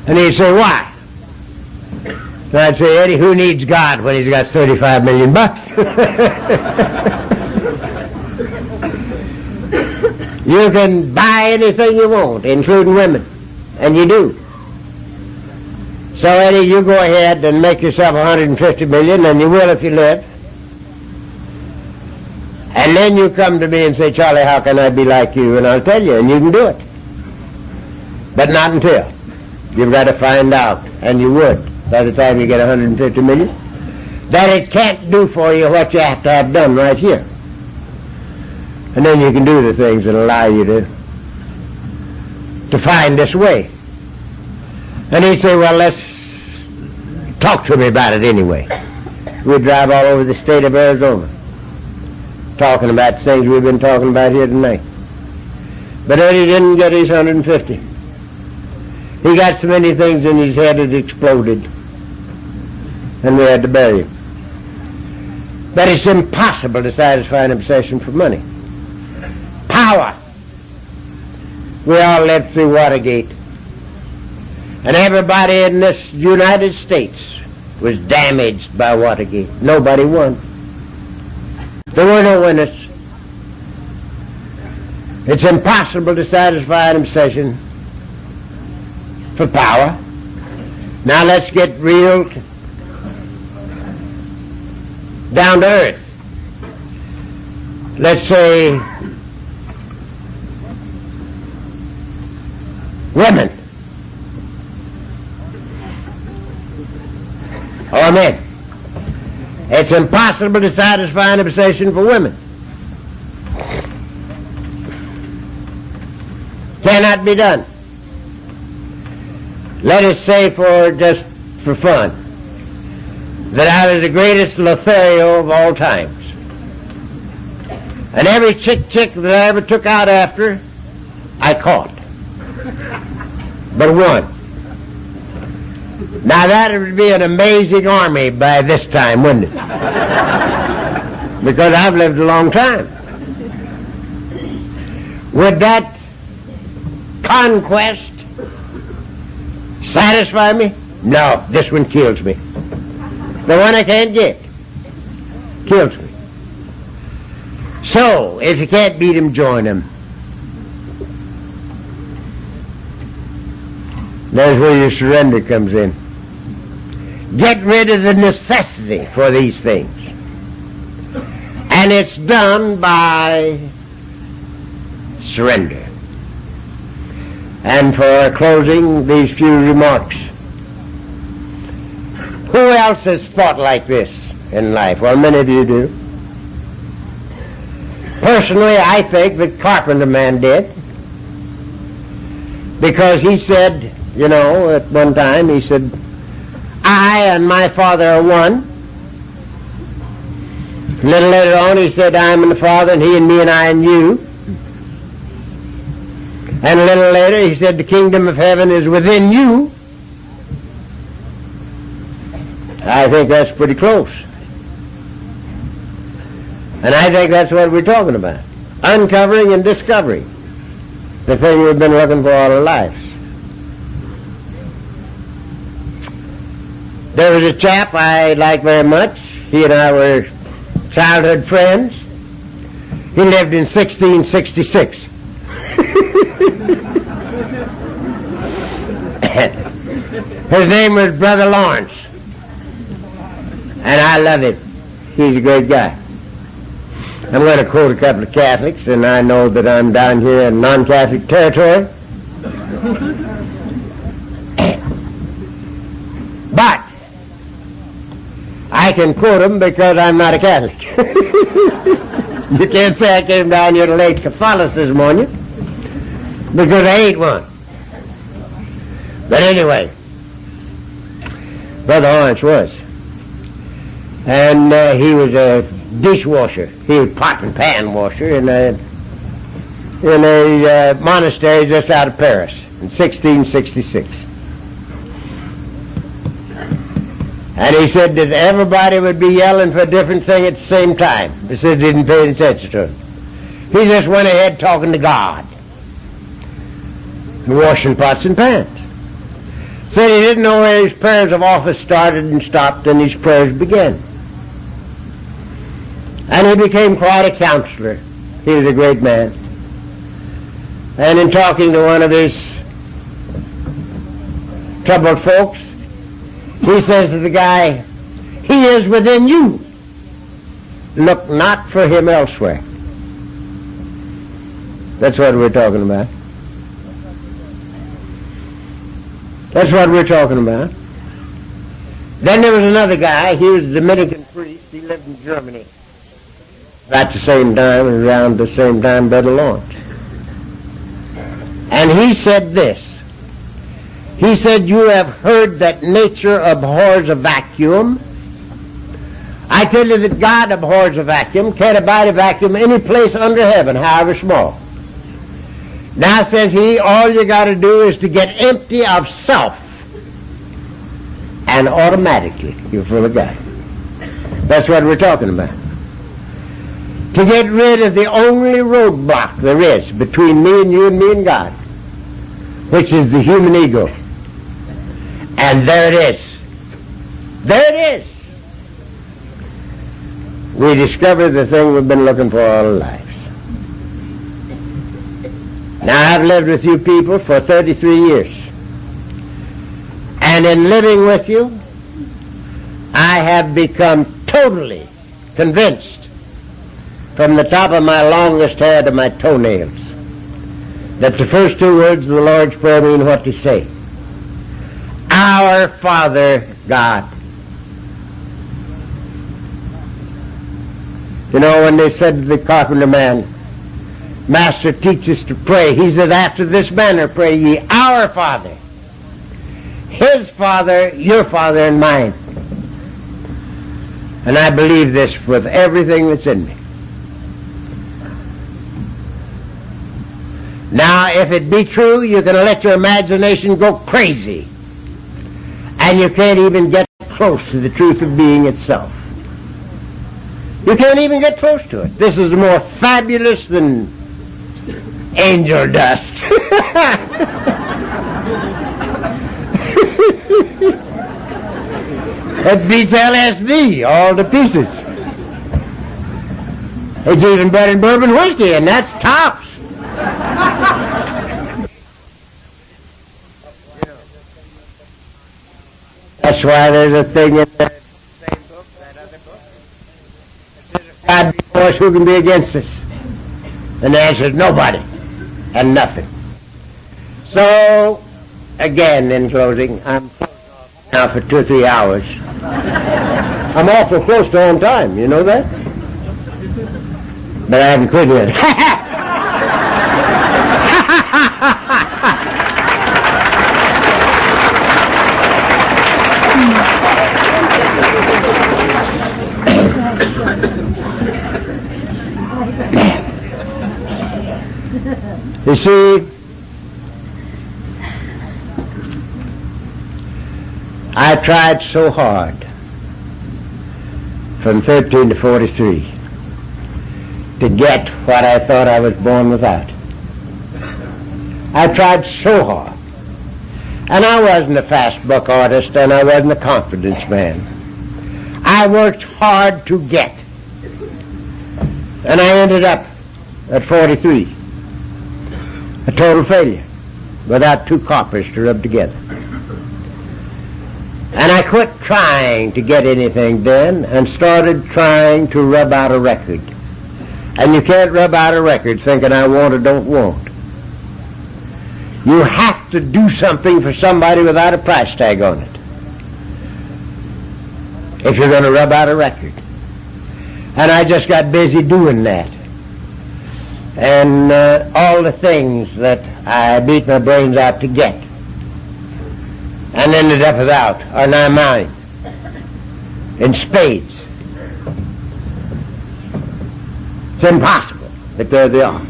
Speaker 1: And he'd say, why? So I'd say, Eddie, who needs God when he's got $35 million? You can buy anything you want, including women, and you do. So Eddie, you go ahead and make yourself $150 million, and you will if you live. And then you come to me and say, Charlie, how can I be like you? And I'll tell you, and you can do it. But not until. You've got to find out, and you would, by the time you get $150 million, that it can't do for you what you have to have done right here. And then you can do the things that allow you to find this way. And he'd say, well, let's talk to me about it anyway. We'd drive all over the state of Arizona, talking about things we've been talking about here tonight. But Eddie didn't get his 150. He got so many things in his head it exploded, and we had to bury him. But it's impossible to satisfy an obsession for money. Power. We all lived through Watergate, and everybody in this United States was damaged by Watergate. Nobody won. There were no winners. It's impossible to satisfy an obsession for power. Now let's get real down to earth. Let's say women or men. It's impossible to satisfy an obsession for women. Cannot be done. Let us say, just for fun, that I was the greatest Lothario of all times. And every chick that I ever took out after, I caught. But one. Now that would be an amazing army by this time, wouldn't it? Because I've lived a long time. Would that conquest satisfy me? No, this one kills me. The one I can't get kills me. So, if you can't beat him, join him. That's where your surrender comes in. Get rid of the necessity for these things. And it's done by surrender. And for closing, these few remarks. Who else has thought like this in life? Well, many of you do. Personally, I think the carpenter man did. Because he said, at one time, he said, I and my Father are one. A little later on, he said, I am in the Father, and he and me, and I and you. And a little later, he said, the kingdom of heaven is within you. I think that's pretty close. And I think that's what we're talking about. Uncovering and discovering the thing we've been looking for all our lives. There was a chap I liked very much. He and I were childhood friends. He lived in 1666. His name was Brother Lawrence. And I love him. He's a great guy. I'm going to quote a couple of Catholics, and I know that I'm down here in non-Catholic territory. But I can quote them because I'm not a Catholic. You can't say I came down here to lay Catholicism on you, because I ain't one. But anyway, Brother Lawrence was. And he was a dishwasher. He was pot and pan washer in a monastery just out of Paris in 1666. And he said that everybody would be yelling for a different thing at the same time. He said he didn't pay any attention to him. He just went ahead talking to God and washing pots and pans. Said he didn't know where his prayers of office started and stopped and his prayers began. And he became quite a counselor. He was a great man. And in talking to one of his troubled folks, he says to the guy, he is within you. Look not for him elsewhere. That's what we're talking about. That's what we're talking about. Then there was another guy. He was a Dominican priest. He lived in Germany. About the same time, around the same time, Brother Lawrence. And he said this. He said, you have heard that nature abhors a vacuum. I tell you that God abhors a vacuum, can't abide a vacuum any place under heaven, however small. Now, says he, all you got to do is to get empty of self, and automatically you're full of God. That's what we're talking about. To get rid of the only roadblock there is between me and you and me and God, which is the human ego. And there it is. There it is. We discovered the thing we've been looking for all our lives. Now, I've lived with you people for 33 years. And in living with you, I have become totally convinced from the top of my longest hair to my toenails that the first two words of the Lord's Prayer mean what they say. Our Father God. You know, when they said to the carpenter man, Master, teach us to pray, he said, after this manner pray ye, our Father. His Father, your Father, and mine. And I believe this with everything that's in me. Now, if it be true, you can let your imagination go crazy. And you can't even get close to the truth of being itself. You can't even get close to it. This is more fabulous than angel dust. It beats LSD all to pieces. It's even better than bourbon whiskey, and that's tops. That's why there's a thing in that same book, that other book. It says, if God be for us, who can be against us? And the answer is nobody and nothing. So, again, in closing, I'm closed off now for 2 or 3 hours. I'm awful close to on time, you know that? But I haven't quit yet. You see, I tried so hard from 13 to 43 to get what I thought I was born without. I tried so hard. And I wasn't a fast buck artist, and I wasn't a confidence man. I worked hard to get. And I ended up at 43. A total failure, without 2 coppers to rub together. And I quit trying to get anything done and started trying to rub out a record. And you can't rub out a record thinking I want or don't want. You have to do something for somebody without a price tag on it, if you're going to rub out a record. And I just got busy doing that. And all the things that I beat my brains out to get and ended up without are now mine in spades. It's impossible, but there they are.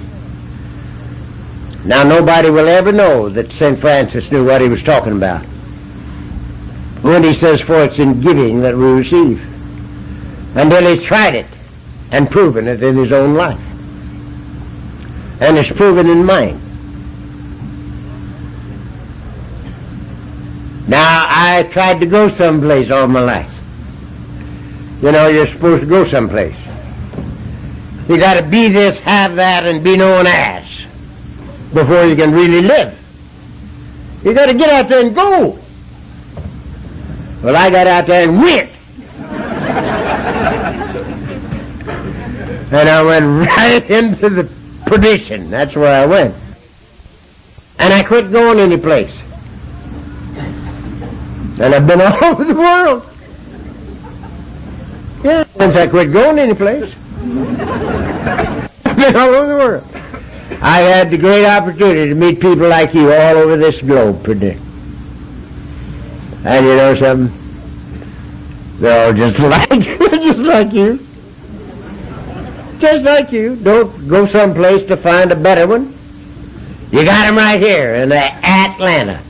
Speaker 1: Now nobody will ever know that St. Francis knew what he was talking about when he says, for it's in giving that we receive, until he's tried it and proven it in his own life. And it's proven in mine. Now, I tried to go someplace all my life. You know, you're supposed to go someplace. You got to be this, have that, and be known as before you can really live. You got to get out there and go. Well, I got out there and went. And I went right into the perdition. That's where I went. And I quit going any place. And I've been all over the world. Yeah, since I quit going any place. I've been all over the world. I've had the great opportunity to meet people like you all over this globe per day. And you know something? They're all just like just like you. Just like you. Don't go someplace to find a better one. You got them right here in Atlanta.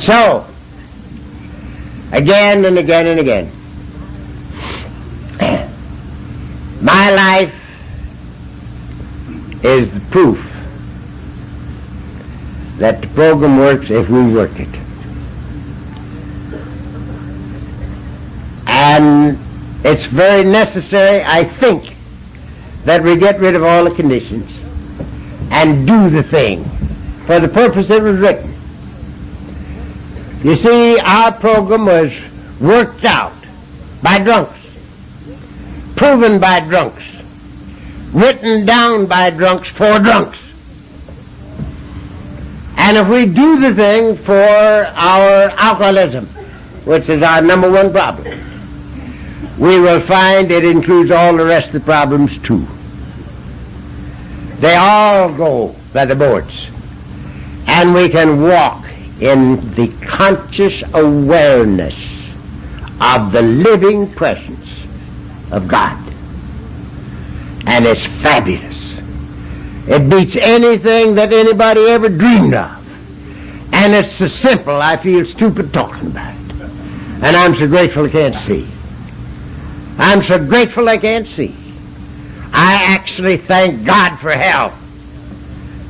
Speaker 1: So, again and again and again, my life is the proof that the program works if we work it. And it's very necessary, I think, that we get rid of all the conditions and do the thing for the purpose it was written. You see, our program was worked out by drunks, proven by drunks, written down by drunks for drunks. And if we do the thing for our alcoholism, which is our number one problem, we will find it includes all the rest of the problems too. They all go by the boards. And we can walk in the conscious awareness of the living presence of God. And it's fabulous. It beats anything that anybody ever dreamed of. And it's so simple, I feel stupid talking about it. And I'm so grateful I can't see. I'm so grateful I can't see. I actually thank God for hell,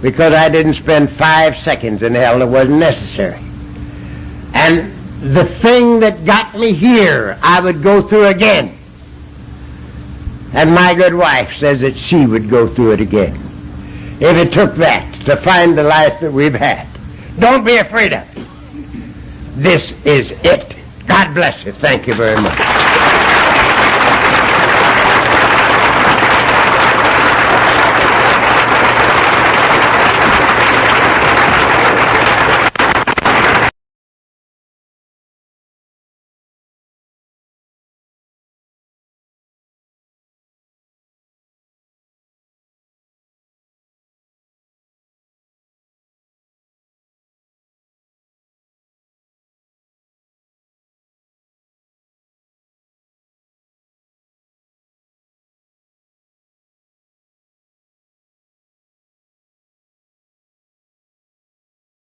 Speaker 1: because I didn't spend 5 seconds in hell that wasn't necessary. And the thing that got me here, I would go through again. And my good wife says that she would go through it again, if it took that to find the life that we've had. Don't be afraid of it. This is it. God bless you. Thank you very much.